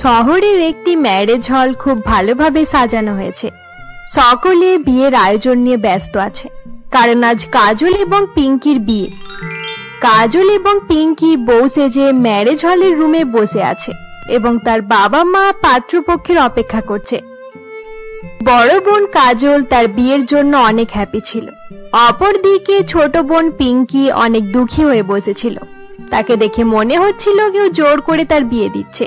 শহরের একটি marriage hall খুব ভালোভাবে সাজানো হয়েছে। সকলে বিয়ের আয়োজন নিয়ে ব্যস্ত আছে, কারণ আজ কাজল এবং পিঙ্কির বিয়ে। কাজল এবং পিঙ্কি বউ সেজে ম্যারেজ হলের রুমে বসে আছে এবং তার বাবা মা পাত্রপক্ষের অপেক্ষা করছে। বড় বোন কাজল তার বিয়ের জন্য অনেক হ্যাপি ছিল। অপরদিকে ছোট বোন পিঙ্কি অনেক দুঃখী হয়ে বসেছিল। তাকে দেখে মনে হচ্ছিল কেউ জোর করে তার বিয়ে দিচ্ছে।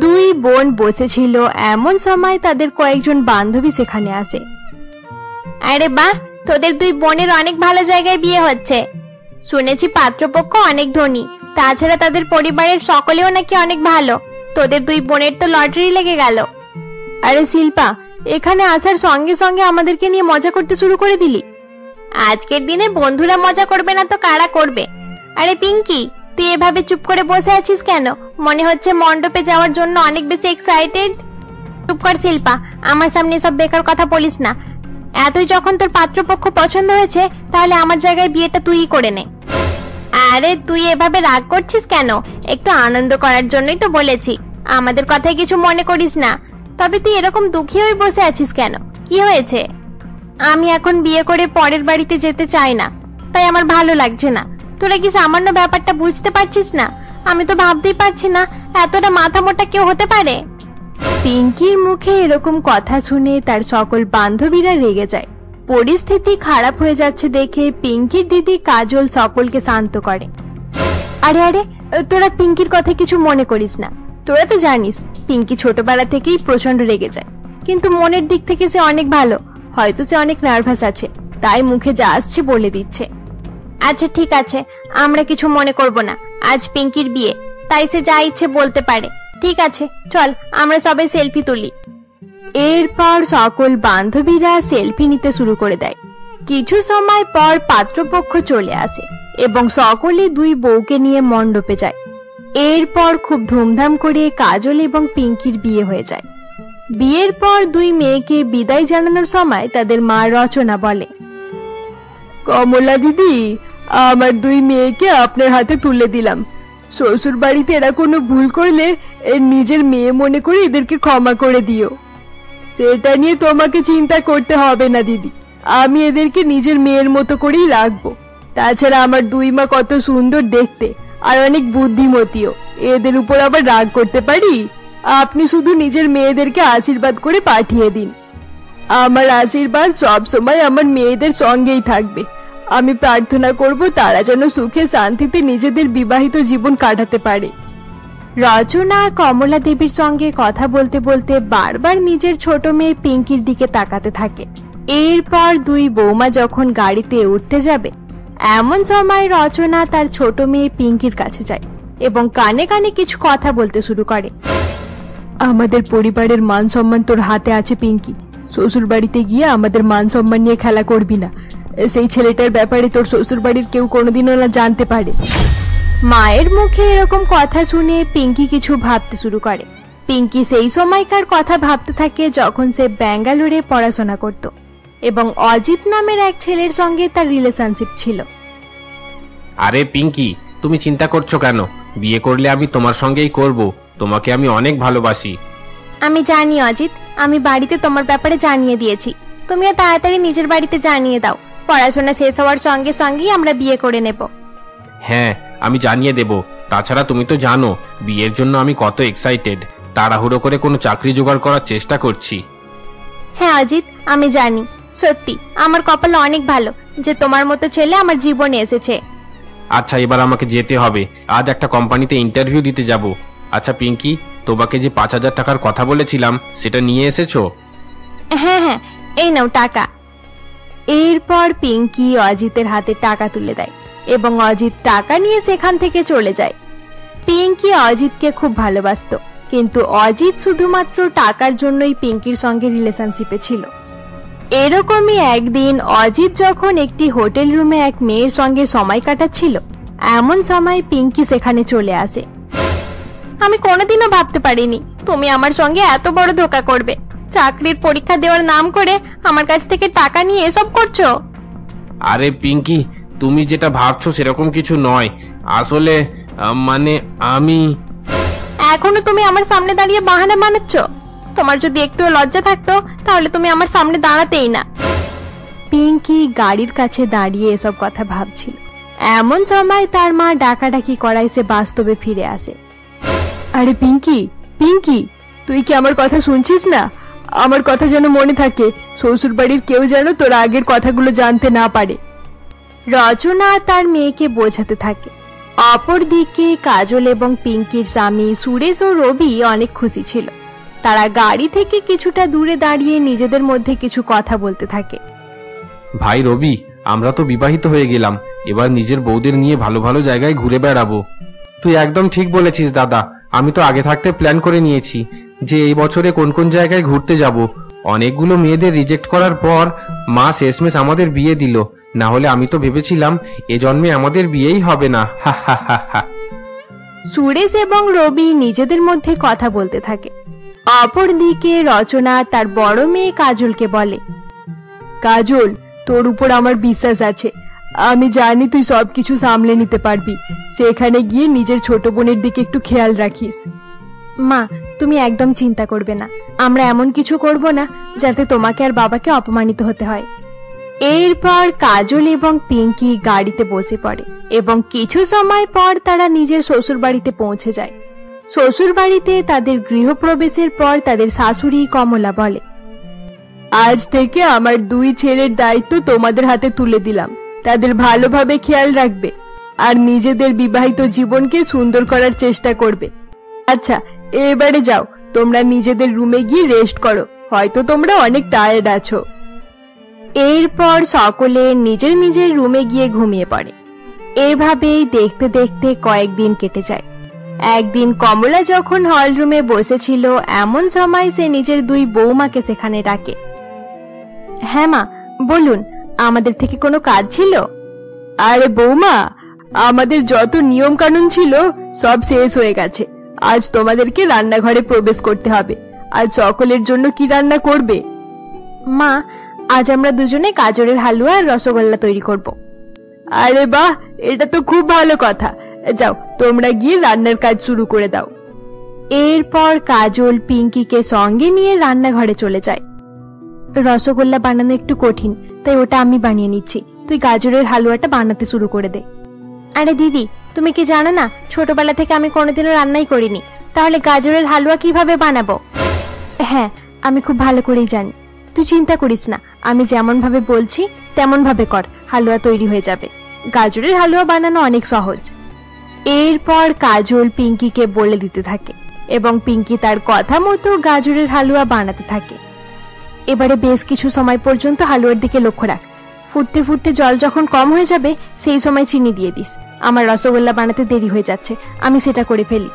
দুই বোন বসেছিল, এমন সময় তাদের কয়েকজন বান্ধবী সেখানে আসে। আরে বাহ, তোদের দুই বোনের অনেক ভালো জায়গায় বিয়ে হচ্ছে। শুনেছি পাত্রপক্ষ অনেক ধনী, তাছাড়া তাদের পরিবারের সকলেও নাকি অনেক ভালো। তোদের দুই বোনের তো লটারি লেগে গেল। আরে শিল্পা, এখানে আসার সঙ্গে সঙ্গে আমাদেরকে নিয়ে মজা করতে শুরু করে দিলি। আজকের দিনে বন্ধুরা মজা করবে না তো কারা করবে? আরে পিঙ্কি, তুই এভাবে চুপ করে বসে আছিস কেন? মনে হচ্ছে মণ্ডপে যাওয়ার জন্য অনেক বেশি এক্সাইটেড। চুপ কর শিল্পা, আমার সামনে সব বেকার কথা বলিস না। এতই যখন তোর পাত্রপক্ষ পছন্দ হয়েছে, তাহলে আমার জায়গায় বিয়েটা তুইই করে নে। আরে তুই এভাবে রাগ করছিস কেন? একটু আনন্দ করার জন্যই তো বলেছি, আমাদের কথায় কিছু মনে করিস না। তবে তুই এরকম দুঃখী হয়ে বসে আছিস কেন? কি হয়েছে? আমি এখন বিয়ে করে পরের বাড়িতে যেতে চাই না, তাই আমার ভালো লাগছে না। তোরা কি সামান্য ব্যাপারটা বুঝতে পারছিস না? আমি তো ভাবতেই পারছি না এতটা মাথা মোটা কেউ হতে পারে। পিঙ্কির মুখে এরকম কথা শুনে তার সকল বান্ধবীরা রেগে যায়। পরিস্থিতি খারাপ হয়ে যাচ্ছে দেখে পিঙ্কির দিদি কাজল সকলকে শান্ত করে। আরে আরে, তোরা পিঙ্কির কথা কিছু মনে করিস না। তোরা তো জানিস পিঙ্কি ছোটবেলা থেকেই প্রচন্ড রেগে যায়, কিন্তু মনের দিক থেকে সে অনেক ভালো। হয়তো সে অনেক নার্ভাস আছে, তাই মুখে যা আসছে বলে দিচ্ছে। আচ্ছা ঠিক আছে, আমরা কিছু মনে করব না। আজ পিঙ্কির বিয়ে, তাই সে যা ইচ্ছে বলতে পারে। ঠিক আছে, চল আমরা সবাই সেলফি তুলি। এরপর সকল বান্ধবীরা সেলফি নিতে শুরু করে দেয়। কিছু সময় পর পাত্রপক্ষ চলে আসে এবং সকলে দুই বউকে নিয়ে মণ্ডপে যায়। এরপর খুব ধুমধাম করে কাজল এবং পিঙ্কির বিয়ে হয়ে যায়। বিয়ের পর দুই মেয়েকে বিদায় জানানোর সময় তাদের মা রচনা বলে, কমলা দিদি, আমার দুই মেয়েকে আপনার হাতে তুলে দিলাম। শ্বশুর বাড়িতে এরা কোনো ভুল করলে নিজের মেয়ে মনে করে এদেরকে ক্ষমা করে দিও। সেটা নিয়ে তোমাকে চিন্তা করতে হবে না দিদি, আমি এদেরকে নিজের মেয়ের মতো করেই রাখবো। তাছাড়া আমার দুই মা কত সুন্দর দেখতে আর অনেক বুদ্ধিমতীও, এদের উপর আবার রাগ করতে পারি? আপনি শুধু নিজের মেয়েদেরকে আশীর্বাদ করে পাঠিয়ে দিন। আমার আশীর্বাদ সব সময় আমার মেয়েদের সঙ্গেই থাকবে। আমি প্রার্থনা করব তারা যেন সুখে শান্তিতে নিজেদের বিবাহিত জীবন কাটাতে পারে। রচনা কমলা দেবীর সঙ্গে কথা বলতে বলতে বারবার নিজের ছোট মেয়ে পিঙ্কির দিকে তাকাতে থাকে। এরপর দুই বৌমা যখন গাড়িতে উঠতে যাবে, এমন সময় রচনা তার ছোট মেয়ে পিঙ্কির কাছে যায় এবং কানে কানে কিছু কথা বলতে শুরু করে। আমাদের পরিবারের মান সম্মান তোর হাতে আছে পিঙ্কি। শ্বশুর বাড়িতে গিয়ে আমাদের মান সম্মান নিয়ে খেলা করবি না। সেই ছেলেটার ব্যাপারে তোর শ্বশুর বাড়ির কেউ কোনোদিনও না জানতে পারে। মায়ের মুখে এরকম কথা শুনে পিঙ্কি কিছু ভাবতে শুরু করে। পিঙ্কি সেই সময়কার কথা ভাবতে থাকে যখন সে ব্যাঙ্গালোরে পড়াশোনা করত এবং অজিত নামের এক ছেলের সঙ্গে তার রিলেশনশিপ ছিল। আরে পিঙ্কি, তুমি চিন্তা করছো কেন? বিয়ে করলে আমি তোমার সঙ্গেই করব। তোমাকে আমি অনেক ভালোবাসি। আমি জানি অজিত, আমি বাড়িতে তোমার ব্যাপারে জানিয়ে দিয়েছি। তুমিও তাড়াতাড়ি নিজের বাড়িতে জানিয়ে দাও। পড়াশোনা শেষ হওয়ার সঙ্গে সঙ্গেই আমরা বিয়ে করে নেব। হ্যাঁ, আমি জানিয়ে দেব। তাছাড়া তুমি তো জানো বিয়ের জন্য আমি কত এক্সাইটেড। তাড়াহুড়ো করে কোনো চাকরি জোগাড় করার চেষ্টা করছি। হ্যাঁ অজিত, আমি জানি। সত্যি আমার কপাল অনেক ভালো যে তোমার মতো ছেলে আমার জীবনে এসেছে। আচ্ছা, এবার আমাকে যেতে হবে। আজ একটা কোম্পানিতে ইন্টারভিউ দিতে যাব। আচ্ছা পিঙ্কি, তোমাকে যে ৫,০০০ টাকার কথা বলেছিলাম সেটা নিয়ে এসেছো? হ্যাঁ হ্যাঁ, এই নাও টাকা। এরপর পিঙ্কি অজিতের হাতে টাকা তুলে দেয় এবং অজিত টাকা নিয়ে সেখান থেকে চলে যায়। পিঙ্কি অজিতকে খুব ভালোবাসতো, কিন্তু অজিত শুধুমাত্র টাকার জন্যই পিঙ্কির সঙ্গে রিলেশনশিপে ছিল। এরকমই একদিন অজিত যখন একটি হোটেল রুমে এক মেয়ের সঙ্গে সময় কাটাচ্ছিল, এমন সময় পিঙ্কি সেখানে চলে আসে। আমি কোনোদিনও ভাবতে পারিনি তুমি আমার সঙ্গে এত বড় ধোঁকা করবে। চাকরির পরীক্ষা দেওয়ার নাম করে আমার কাছ থেকে টাকা নিয়ে এসব করছো। আরে পিঙ্কি, তুমি যেটা ভাবছো সেরকম কিছু নয়। আসলে মানে আমি এখনো তুমি আমার সামনে দাঁড়িয়ে বাহানা বানাচ্ছ? তোমার যদি একটু লজ্জা থাকতো তাহলে তুমি আমার সামনে দাঁড়াতেই না। পিঙ্কি গাড়ির কাছে দাঁড়িয়ে এসব কথা ভাবছিল। এমন সময় তার মা ডাকাডাকি করায় সে বাস্তবে ফিরে আসে। আরে পিঙ্কি, পিঙ্কি, তুই কি আমার কথা শুনছিস না? আমার কথা যেন মনে থাকে, শ্বশুর বাড়ির কেউ যেন তোর আগের কথাগুলো জানতে না পারে। রচনা তার মেয়েকে বোঝাতে থাকে। অপরদিকে কাজল এবং পিঙ্কির স্বামী সুরেশ ও রবি অনেক খুশি ছিল। তারা গাড়ি থেকে কিছুটা দূরে দাঁড়িয়ে নিজেদের মধ্যে কিছু কথা বলতে থাকে। ভাই রবি, আমরা তো বিবাহিত হয়ে গেলাম, এবার নিজের বউদের নিয়ে ভালো ভালো জায়গায় ঘুরে বেড়াবো। তুই একদম ঠিক বলেছিস দাদা, আমি তো আগে থাকতে প্ল্যান করে নিয়েছি যে এই বছরে কোন কোন জায়গায় ঘুরতে যাব। অনেকগুলো মেয়েদের রিজেক্ট করার পর মা শেষমেশ আমাদের বিয়ে দিল, না হলে আমি তো ভেবেছিলাম এ জন্মে আমাদের বিয়েই হবে না। হা হা হা হা। সুরেশ এবং রবি নিজেদের মধ্যে কথা বলতে থাকে। অপরদিকে রচনা তার বড় মেয়ে কাজলকে বলে, কাজল, তোর উপর আমার বিশ্বাস আছে। আমি জানি তুই সবকিছু সামলে নিতে পারবি। সেখানে গিয়ে নিজের ছোট বোনের দিকে একটু খেয়াল রাখিস। মা, তুমি একদম চিন্তা করবে না। আমরা এমন কিছু করব না যাতে তোমাকে আর বাবাকে অপমানিত হতে হয়। এরপর কাজল এবং পিঙ্কি গাড়িতে বসে পড়ে এবং কিছু সময় পর তারা নিজের শ্বশুর বাড়িতে পৌঁছে যায়। শ্বশুর বাড়িতে তাদের গৃহপ্রবেশের পর তাদের শাশুড়ি কমলা বলে, আজ থেকে আমার দুই ছেলের দায়িত্ব তোমাদের হাতে তুলে দিলাম। তাদের ভালোভাবে খেয়াল রাখবে আর নিজেদের বিবাহিত জীবনকে সুন্দর করার চেষ্টা করবে। আচ্ছা, এবারে যাও, তোমরা নিজেদের রুমে গিয়ে রেস্ট করো, হয়তো তোমরা অনেক টায়ার্ড আছো। এরপর সকলে নিজের নিজের রুমে গিয়ে ঘুমিয়ে পড়ে। এভাবেই দেখতে দেখতে কয়েকদিন কেটে যায়। একদিন কমলা যখন হল রুমে বসেছিল, এমন সময় সে নিজের দুই বৌমাকে সেখানে ডাকে। হ্যাঁ মা, বলুন, আমাদের থেকে কোনো কাজ ছিল? আরে বৌমা, আমাদের যত নিয়ম কানুন ছিল সব শেষ হয়ে গেছে। আজ তোমাদেরকে রান্নাঘরে প্রবেশ করতে হবে। আজ সকলের জন্য কি রান্না করবে? মা, আজ আমরা দুজনে গাজরের হালুয়া আর রসগোল্লা তৈরি করব। আরে বাহ, এটা তো খুব ভালো কথা। যাও, তোমরা গিয়ে রান্নার কাজ শুরু করে দাও। এরপর কাজল পিঙ্কিকে সঙ্গে নিয়ে রান্নাঘরে চলে যায়। রসগোল্লা বানানো একটু কঠিন, তাই ওটা আমি বানিয়ে নিচ্ছি। তুই গাজরের হালুয়াটা বানাতে শুরু করে দে। আরে দিদি, তুমি কি জানো না, ছোটবেলা থেকে আমি কোনোদিনও রান্নাই করিনি, তাহলে গাজরের হালুয়া কিভাবে বানাবো? হ্যাঁ, আমি খুব ভালো করেই জানি। তুই চিন্তা করিস না, আমি যেমন ভাবে বলছি তেমন ভাবে কর, হালুয়া তৈরি হয়ে যাবে। গাজরের হালুয়া বানানো অনেক সহজ। এরপর কাজল পিঙ্কিকে বলে দিতে থাকে এবং পিঙ্কি তার কথা মতো গাজরের হালুয়া বানাতে থাকে। এবারে বেশ কিছু সময় পর্যন্ত হালুয়ার দিকে লক্ষ্য রাখ। ফুটতে ফুটতে জল যখন কম হয়ে যাবে সেই সময় চিনি দিয়ে দিস। আমার রসগোল্লা বানাতে দেরি হয়ে যাচ্ছে, আমি সেটা করে ফেলি।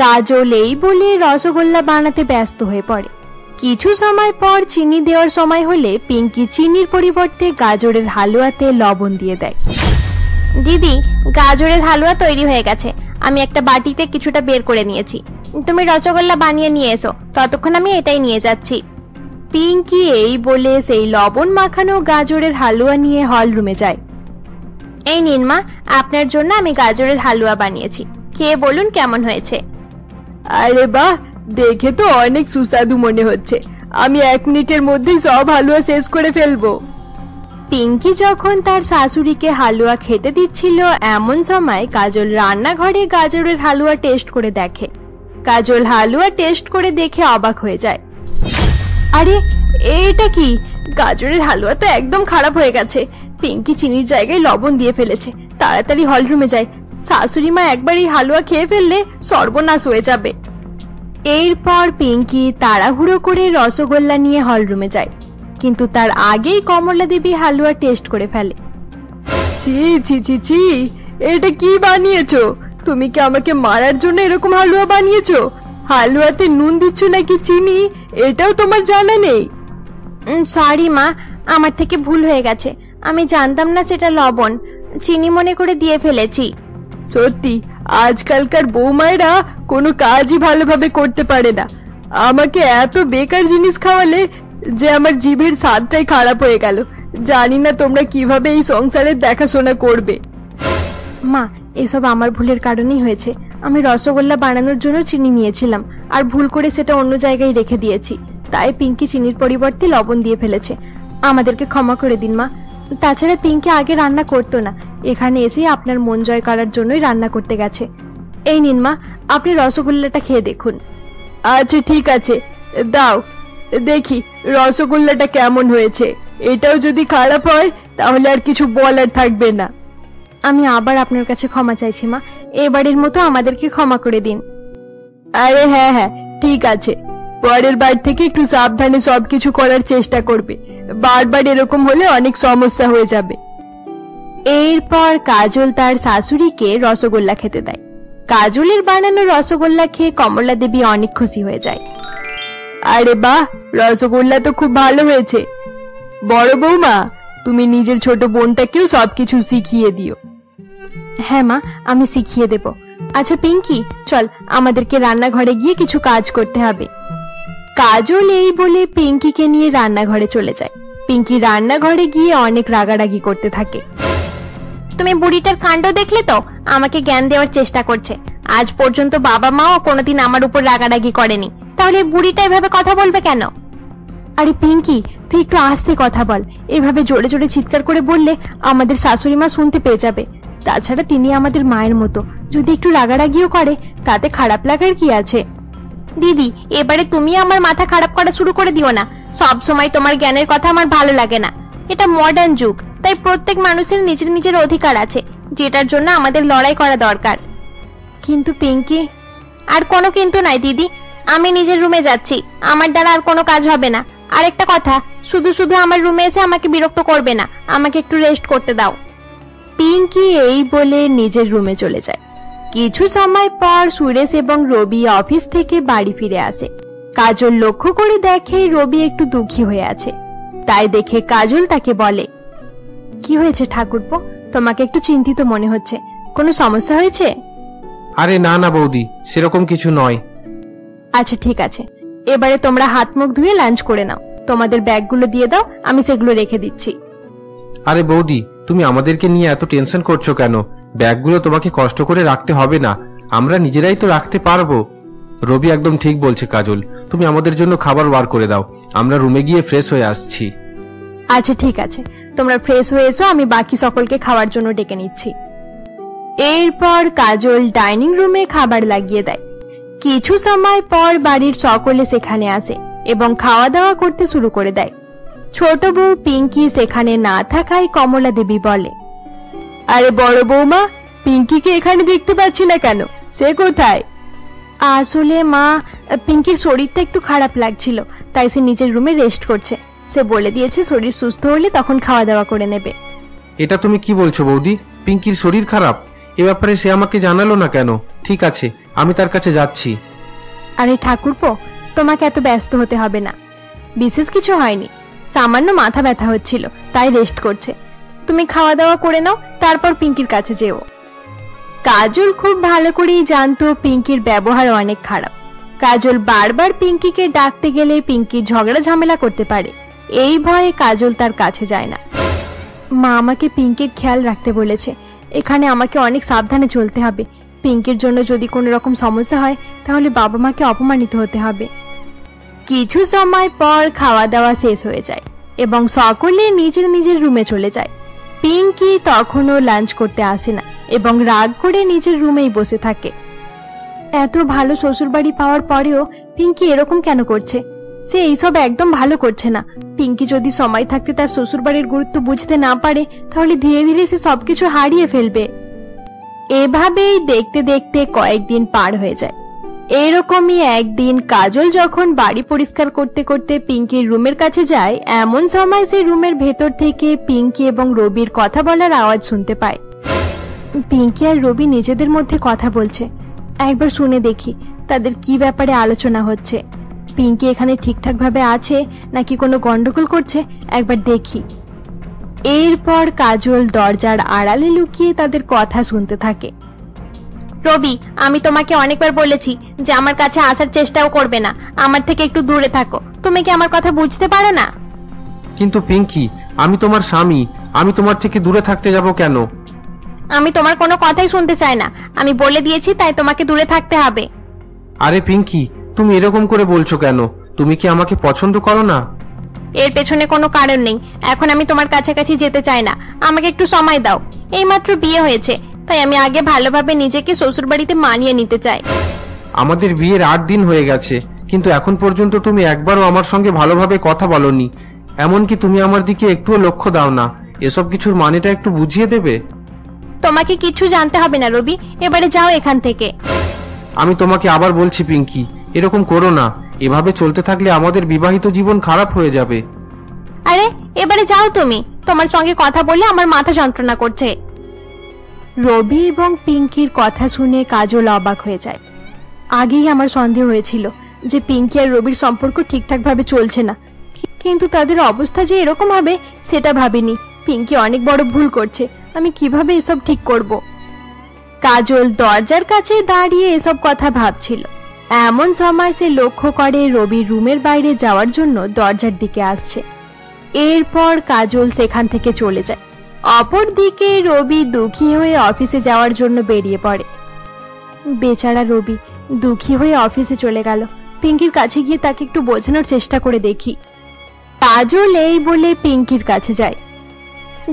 কাজল এই বলে রসগোল্লা বানাতে ব্যস্ত হয়ে পড়ে। কিছু সময় পর চিনি দেওয়ার সময় হলে পিঙ্কি চিনির পরিবর্তে গাজরের হালুয়াতে লবণ দিয়ে দেয়। দিদি, গাজরের হালুয়া তৈরি হয়ে গেছে। আমি একটা বাটিতে কিছুটা বের করে নিয়েছি। তুমি রসগোল্লা বানিয়ে নিয়ে এসো, ততক্ষণ আমি এটাই নিয়ে যাচ্ছি। পিঙ্কি এই বলে সেই লবণ মাখানো গাজরের হালুয়া নিয়ে হল রুমে যায়। এই নিন মা, আপনার জন্য আমি গাজরের হালুয়া বানিয়েছি, খেয়ে বলুন কেমন হয়েছে। আরে বাহ, দেখে তো অনেক সুস্বাদু মনে হচ্ছে। আমি 1 মিনিটের মধ্যেই সব হালুয়া শেষ করে ফেলবো। পিঙ্কি যখন তার শাশুড়িকে হালুয়া খেতে দিচ্ছিল, এমন সময় কাজল রান্নাঘরে গাজরের হালুয়া টেস্ট করে দেখে। কাজল হালুয়া টেস্ট করে দেখে অবাক হয়ে যায়। আরে এটা কি? গাজরের হালুয়া তো একদম খারাপ হয়ে গেছে। পিঙ্কি চিনির জায়গায় লবণ দিয়ে ফেলেছে। তাড়াতাড়ি হল রুমে যায়, শাশুড়ি মা একবার এই হালুয়া খেয়ে ফেললে সর্বনাশ হয়ে যাবে। এরপর পিঙ্কি তাড়াহুড়ো করে রসগোল্লা নিয়ে হল রুমে যায়, কিন্তু তার আগেই কমলা দেবী হালুয়া টেস্ট করে ফেলে। ছি ছি ছি ছি, এটা কি বানিয়েছো? তুমি কি আমাকে মারার জন্য এরকম হালুয়া বানিয়েছো? হালুয়াতে নুন দিচ্ছ নাকি চিনি, এটাও তোমার জানা নেই? সরি মা, আমার থেকে ভুল হয়ে গেছে। আমি জানতাম না সেটা লবণ, চিনি মনে করে দিয়ে ফেলেছি। সত্যি, আজকালকার বৌমায়েরা কোনো কাজই ভালোভাবে করতে পারে না। আমাকে এত বেকার জিনিস খাওয়ালে যে আমার জিভের স্বাদটাই খারাপ হয়ে গেল। জানি না তোমরা কিভাবে এই সংসারের দেখাশোনা করবে। মা, এসব আমার ভুলের কারণেই হয়েছে। আমি রসগোল্লা বানানোর জন্য চিনি নিয়েছিলাম আর ভুল করে সেটা অন্য জায়গায় রেখে দিয়েছি, তাই পিঙ্কি চিনির পরিবর্তে লবণ দিয়ে ফেলেছে। আমাদেরকে ক্ষমা করে দিন মা। তাছাড়া পিঙ্কি আগে রান্না করতো না, এখানে এসে আপনার মন জয় করার জন্যই রান্না করতে গেছে। এই নিন মা, আপনি রসগোল্লাটা খেয়ে দেখুন। আচ্ছা ঠিক আছে, দাও দেখি রসগোল্লাটা কেমন হয়েছে। এটাও যদি খারাপ হয় তাহলে আর কিছু বলার থাকবে না। আমি আবার আপনার কাছে ক্ষমা চাইছি মা, এবারের মতো আমাদেরকে ক্ষমা করে দিন। আরে হ্যাঁ হ্যাঁ ঠিক আছে, পরের বার থেকে একটু সাবধানে সবকিছু করার চেষ্টা করবে, বারবার এরকম হলে অনেক সমস্যা হয়ে যাবে। এরপর কাজল তার শাশুড়িকে রসগোল্লা খেতে দেয়। কাজলের বানানো রসগোল্লা খেয়ে কমলা দেবী অনেক খুশি হয়ে যায়। আরে বাহ, রসগোল্লা তো খুব ভালো হয়েছে। বড় বৌমা, তুমি নিজের ছোট বোনটাকেও সবকিছু শিখিয়ে দিও। হ্যাঁ মা, আমি শিখিয়ে দেব। আচ্ছা পিঙ্কি, চল আমাদেরকে রান্নাঘরে গিয়ে কিছু কাজ করতে হবে। কাজল এই বলে পিঙ্কিকে নিয়ে রান্নাঘরে চলে যায়। পিঙ্কি রান্নাঘরে গিয়ে অনেক রাগারাগি করতে থাকে। তুমি বুড়িটার কাণ্ড দেখলে তো, আমাকে জ্ঞান দেওয়ার চেষ্টা করছে। আজ পর্যন্ত বাবা মাও কোনোদিন আমার উপর রাগারাগি করেনি, তাহলে বুড়িটা এভাবে কথা বলবে কেন? আরে পিঙ্কি, তুই একটু আস্তে কথা বল। এভাবে জোরে জোরে চিৎকার করে বললে আমাদের শাশুড়ি মা শুনতে পেয়ে যাবে। তাছাড়া তিনি আমাদের মায়ের মতো, যদি একটু রাগারাগিও করে তাতে খারাপ লাগার কি আছে? দিদি, এবারে তুমি আমার মাথা খারাপ করা শুরু করে দিও না। সব সময় তোমার জ্ঞানের কথা আমার ভালো লাগে না। এটা মডার্ন যুগ, তাই প্রত্যেক মানুষের নিজের নিজের অধিকার আছে, যেটার জন্য আমাদের লড়াই করা দরকার। কিন্তু পিঙ্কি। আর কোনো কিন্তু নাই দিদি, আমি নিজের রুমে যাচ্ছি, আমার দ্বারা আর কোনো কাজ হবে না। আরেকটা কথা, শুধু শুধু আমার রুমে এসে আমাকে বিরক্ত করবে না, আমাকে একটু রেস্ট করতে দাও। পিঙ্কি এই বলে নিজের রুমে চলে যায়। কিছু সময় পর সুরেশ এবং রবি অফিস থেকে বাড়ি ফিরে আসে। কাজল লক্ষ্য করে দেখে রবি একটু দুঃখী হয়ে আছে। তাই দেখে কাজল তাকে বলে, কি হয়েছে ঠাকুরপো, তোমাকে একটু চিন্তিত মনে হচ্ছে, কোনো সমস্যা হয়েছে? আরে না না বৌদি, সেরকম কিছু নয়। আচ্ছা ঠিক আছে, এবারে তোমরা হাত মুখ ধুয়ে লাঞ্চ করে নাও। তোমাদের ব্যাগগুলো দিয়ে দাও, আমি সেগুলো রেখে দিচ্ছি। আরে বৌদি, তুমি আমাদেরকে নিয়ে এত টেনশন করছো কেন? ব্যাগগুলো তোমাকে কষ্ট করে রাখতে হবে না, আমরা নিজেরাই তো রাখতে পারবো। রবি একদম ঠিক বলছে কাজল, তুমি আমাদের জন্য খাবার বার করে দাও, আমরা রুমে গিয়ে ফ্রেশ হয়ে আসছি। আচ্ছা ঠিক আছে, তোমরা ফ্রেশ হয়ে এসো, আমি বাকি সকলকে খাওয়ার জন্য ডেকে নিচ্ছি। এরপর কাজল ডাইনিং রুমে খাবার লাগিয়ে দেয়। কিছু সময় পর বাড়ির সকলে সেখানে আসে এবং খাওয়া দাওয়া করতে শুরু করে দেয়। ছোট বউ পিঙ্কি সেখানে না থাকায় কমলা দেবী বলে, আরে বড় বৌমা, পিঙ্কিকে এখানে দেখতে পাচ্ছি না কেন, সে কোথায়? আসলে মা, পিঙ্কির শরীরটা একটু খারাপ লাগছিল, তাই সে নিজের রুমে রেস্ট করছে। সে বলে দিয়েছে শরীর সুস্থ হলে তখন খাওয়া দাওয়া করে নেবে। এটা তুমি কি বলছো বৌদি? পিঙ্কির শরীর খারাপ? এ ব্যাপারে সে আমাকে জানালো না কেন? ঠিক আছে, আমি তার কাছে যাচ্ছি। আরে ঠাকুরপো, তোমাকে এত ব্যস্ত হতে হবে না, বিশেষ কিছু হয়নি, সামান্য মাথা ব্যথা হচ্ছিল তাই রেস্ট করছে। তুমি খাওয়া দাওয়া করে নাও, তারপর পিঙ্কির কাছে যেও। কাজল খুব ভালো করেই জানতো পিঙ্কির ব্যবহার অনেক খারাপ। কাজল বারবার পিঙ্কিকে ডাকতে গেলে পিঙ্কি ঝগড়া ঝামেলা করতে পারে, এই ভয়ে কাজল তার কাছে যায় না। মা আমাকে পিঙ্কির খেয়াল রাখতে বলেছে, এখানে আমাকে অনেক সাবধানে চলতে হবে। পিঙ্কির জন্য যদি কোনো রকম সমস্যা হয় তাহলে বাবা মাকে অপমানিত হতে হবে। কিছু সময় পর খাওয়া দাওয়া শেষ হয়ে যায় এবং সকলে নিজের নিজের রুমে চলে যায়। পিঙ্কি তখনও লাঞ্চ করতে আসে না এবং রাগ করে নিজের রুমেই বসে থাকে। এত ভালো শ্বশুরবাড়ি পাওয়ার পরেও পিঙ্কি এরকম কেন করছে? সে এইসব একদম ভালো করছে না। পিঙ্কি যদি সময় থাকতে তার শ্বশুরবাড়ির গুরুত্ব বুঝতে না পারে তাহলে ধীরে ধীরে সে সবকিছু হারিয়ে ফেলবে। এভাবেই দেখতে দেখতে কয়েকদিন পার হয়ে যায়। এরকমই একদিন কাজল যখন বাড়ি পরিষ্কার করতে করতে পিঙ্কির রুমের কাছে যায়, এমন সময় সে রুমের ভেতর থেকে পিঙ্কি এবং রবির কথা বলার আওয়াজ শুনতে পায়। পিঙ্কি আর রবি নিজেদের মধ্যে কথা বলছে, একবার শুনে দেখি তাদের কি ব্যাপারে আলোচনা হচ্ছে। পিঙ্কি এখানে ঠিকঠাক ভাবে আছে নাকি কোনো গন্ডগোল করছে, একবার দেখি। এরপর কাজল দরজার আড়ালে লুকিয়ে তাদের কথা শুনতে থাকে। রবি, আমি তোমাকে অনেকবার বলেছি যে আমার কাছে আসার চেষ্টাও করবে না, আমার থেকে একটু দূরে থাকো। তুমি কি আমার কথা বুঝতে পারো না? কিন্তু পিঙ্কি, আমি তোমার স্বামী, আমি তোমার থেকে দূরে থাকতে যাব কেন? আমি তোমার কোনো কথাই শুনতে চাই না। আমি বলে দিয়েছি, তাই তোমাকে দূরে থাকতে হবে। আরে পিঙ্কি, তুমি এরকম করে বলছো কেন? তুমি কি আমাকে পছন্দ করো না? এর পেছনে কোনো কারণ নেই। এখন আমি তোমার কাছাকাছি যেতে চাই না। আমাকে একটু সময় দাও। এইমাত্র বিয়ে হয়েছে, তাই আমি আগে ভালোভাবে নিজেকে শ্বশুর বাড়িতে মানিয়ে নিতে চাই। আমাদের বিয়ের 8 দিন হয়ে গেছে, কিন্তু এখন পর্যন্ত তুমি একবারও আমার সঙ্গে ভালোভাবে কথা বলনি। এমনকি তুমি আমার দিকে একটুও লক্ষ্য দাও না। এসব কিছুর মানেটা একটু বুঝিয়ে দেবে? তোমাকে কিছু জানতে হবে না রবি, এবারে যাও এখান থেকে। আমি তোমাকে আবার বলছি পিঙ্কি, এরকম করো না। এভাবে চলতে থাকলে আমাদের বিবাহিত জীবন খারাপ হয়ে যাবে। আরে এবারে যাও তুমি। তোমার সঙ্গে কথা বললে আমার মাথা যন্ত্রণা করছে। রবি এবং পিঙ্কির কথা শুনে কাজল অবাক হয়ে যায়। আগেই আমার সন্দেহ হয়েছিল যে পিঙ্কি আর রবির সম্পর্ক ঠিকঠাক ভাবে চলছে না, কিন্তু তাদের অবস্থা যে এরকম হবে সেটা ভাবিনি। পিঙ্কি অনেক বড় ভুল করছে। আমি কিভাবে এসব ঠিক করব? কাজল দরজার কাছে দাঁড়িয়ে এসব কথা ভাবছিল। এমন সময় সে লক্ষ্য করে রবি রুমের বাইরে যাওয়ার জন্য দরজার দিকে আসছে। এরপর কাজল সেখান থেকে চলে যায়। অপরদিকে রবি দুঃখী হয়ে অফিসে যাওয়ার জন্য বেরিয়ে পড়ে। বেচারা রবি দুঃখী হয়ে অফিসে চলে গেল। পিঙ্কির কাছে গিয়ে তাকে একটু বোঝানোর চেষ্টা করে দেখি। কাজল এই বলে পিঙ্কির কাছে যায়।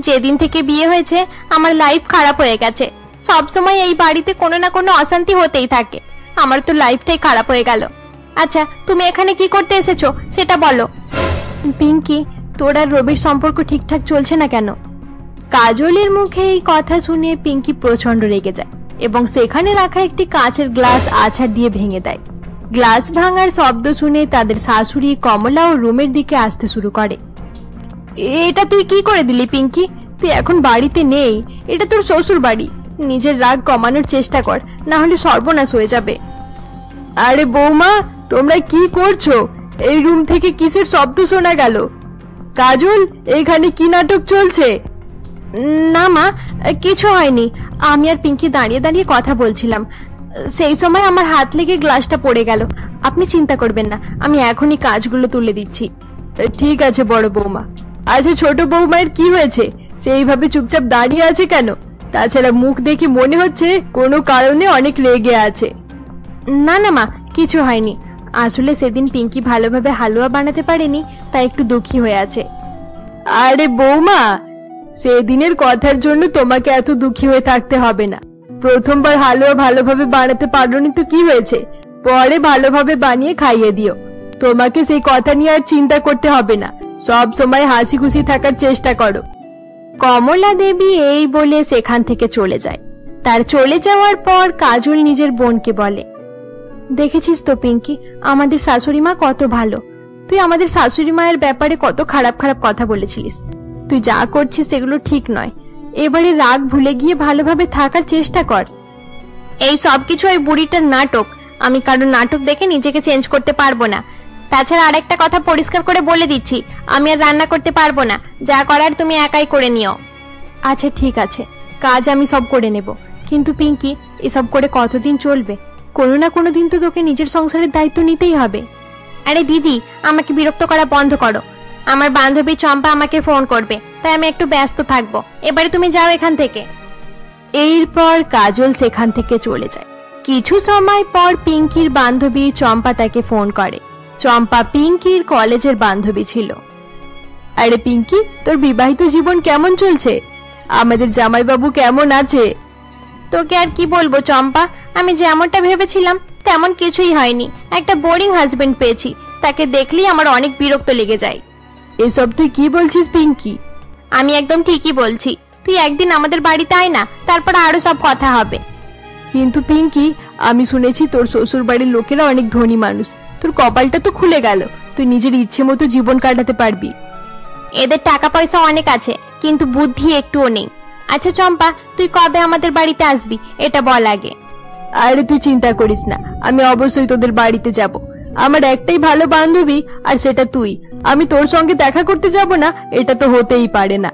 যেদিন থেকে বিয়ে হয়েছে আমার লাইফ খারাপ হয়ে গেছে। সবসময় এই বাড়িতে কোনো না কোনো অশান্তি হতেই থাকে। আমার তো লাইফটাই খারাপ হয়ে গেল। আচ্ছা, তুমি এখানে কি করতে এসেছো সেটা বলো। পিঙ্কি, তোর আর রবির সম্পর্ক ঠিকঠাক চলছে না কেন? কাজলের মুখে এই কথা শুনে পিঙ্কি প্রচন্ড রেগে যায় এবং সেখানে রাখা একটি কাঁচের গ্লাস আছাড় দিয়ে ভেঙে দেয়। গ্লাস ভাঙার শব্দ শুনে তাদের শাশুড়ি কমলা ও রুমের দিকে আসতে শুরু করে। এটা তুই কি করে দিলি পিঙ্কি? তুই এখন বাড়িতে নেই, এটা তোর শ্বশুর বাড়ি। নিজের রাগ কমানোর চেষ্টা কর, না হলে সর্বনাশ হয়ে যাবে। আরে বৌমা, তোমরা কি করছো? এই রুম থেকে কিসের শব্দ শোনা গেল? কাজল, এখানে কি নাটক চলছে? না মা, কিছু হয়নি। আমি আর পিঙ্কি দাঁড়িয়ে দাঁড়িয়ে কথা বলছিলাম, সেই সময় আমার হাত লেগে গ্লাসটা পড়ে গেল। আপনি চিন্তা করবেন না, আমি এখনই কাজগুলো তুলে দিচ্ছি। ঠিক আছে বড় বৌমা। আচ্ছা ছোট বৌমায়ের কি হয়েছে? সেইভাবে চুপচাপ দাঁড়িয়ে আছে কেন? তাছাড়া মুখ দেখে মনে হচ্ছে কোনো কারণে অনেক রেগে আছে। না না মা, কিছু হয়নি। আসলে সেদিন পিঙ্কি ভালোভাবে হালুয়া বানাতে পারেনি, তাই একটু দুঃখী হয়ে আছে। আরে বৌমা, সেদিনের কথার জন্য তোমাকে এত দুঃখী হয়ে থাকতে হবে না। প্রথমবার হালুয়া ভালোভাবে বানাতে পারোনি তো কি হয়েছে? পরে ভালোভাবে বানিয়ে খাইয়ে দিও। তোমাকে সেই কথা নিয়ে আর চিন্তা করতে হবে না। সব সময় হাসি খুশি থাকার চেষ্টা করো। কমলা দেবী এই বলে সেখান থেকে চলে যায়। তার চলে যাওয়ার পর কাজল নিজের বোনকে বলে, দেখেছিস তো পিঙ্কি, আমাদের শাশুড়ি মা কত ভালো। তুই আমাদের শাশুড়ি মায়ের ব্যাপারে কত খারাপ খারাপ কথা বলেছিলিস। তুই যা করছিস সেগুলো ঠিক নয়। এবারে রাগ ভুলে গিয়ে ভালোভাবে থাকার চেষ্টা কর। এই সবকিছু ওই বুড়িটার নাটক। আমি কারোর নাটক দেখে নিজেকে চেঞ্জ করতে পারবো না। তাছাড়া আরেকটা কথা পরিষ্কার করে বলে দিচ্ছি, আমি আর রান্না করতে পারবো না। যা করার তুমি একাই করে নিও। আচ্ছা ঠিক আছে, কাজ আমি সব করে নেব। কিন্তু পিঙ্কি, এসব করে কতদিন চলবে? কোনো না কোনো দিন তো তোকে নিজের সংসারের দায়িত্ব নিতেই হবে। আরে দিদি, আমাকে বিরক্ত করা বন্ধ করো। আমার বান্ধবী চম্পা আমাকে ফোন করবে, তাই আমি একটু ব্যস্ত থাকবো। এবারে তুমি যাও এখান থেকে। এরপর কাজল সেখান থেকে চলে যায়। কিছু সময় পর পিঙ্কির বান্ধবী চম্পা তাকে ফোন করে। চম্পা পিঙ্কির কলেজের বান্ধবী ছিল। আরে পিঙ্কি, তোর বিবাহিত জীবন কেমন চলছে? আমাদের জামাইবাবু কেমন আছে? তোকে আর কি বলবো চম্পা, আমি যেমনটা ভেবেছিলাম তেমন কিছুই হয়নি। একটা বোরিং হাজবেন্ড পেয়েছি, তাকে দেখলেই আমার অনেক বিরক্ত লেগে যায়। এসব তুই কি বলছিস পিঙ্কি? আমি একদম ঠিকই বলছি। তুই একদিন আমাদের বাড়িতে আয় না, তারপর আরো সব কথা হবে। কিন্তু পিঙ্কি, আমি শুনেছি তোর শ্বশুর বাড়ির লোকেরা অনেক ধনী মানুষ। তোর কপালটা তো খুলে গেল, তুই নিজের ইচ্ছে মতো জীবন কাটাতে পারবি। এদের টাকা পয়সা অনেক আছে, কিন্তু বুদ্ধি একটুও নেই। আচ্ছা চম্পা, তুই কবে আমাদের বাড়িতে আসবি এটা বল আগে। আরে তুই চিন্তা করিস না, আমি অবশ্যই তোদের বাড়িতে যাব। আমার একটাই ভালো বান্ধবী, আর সেটা তুই। আমি তোর সঙ্গে দেখা করতে যাব না, এটা তো হতেই পারে না।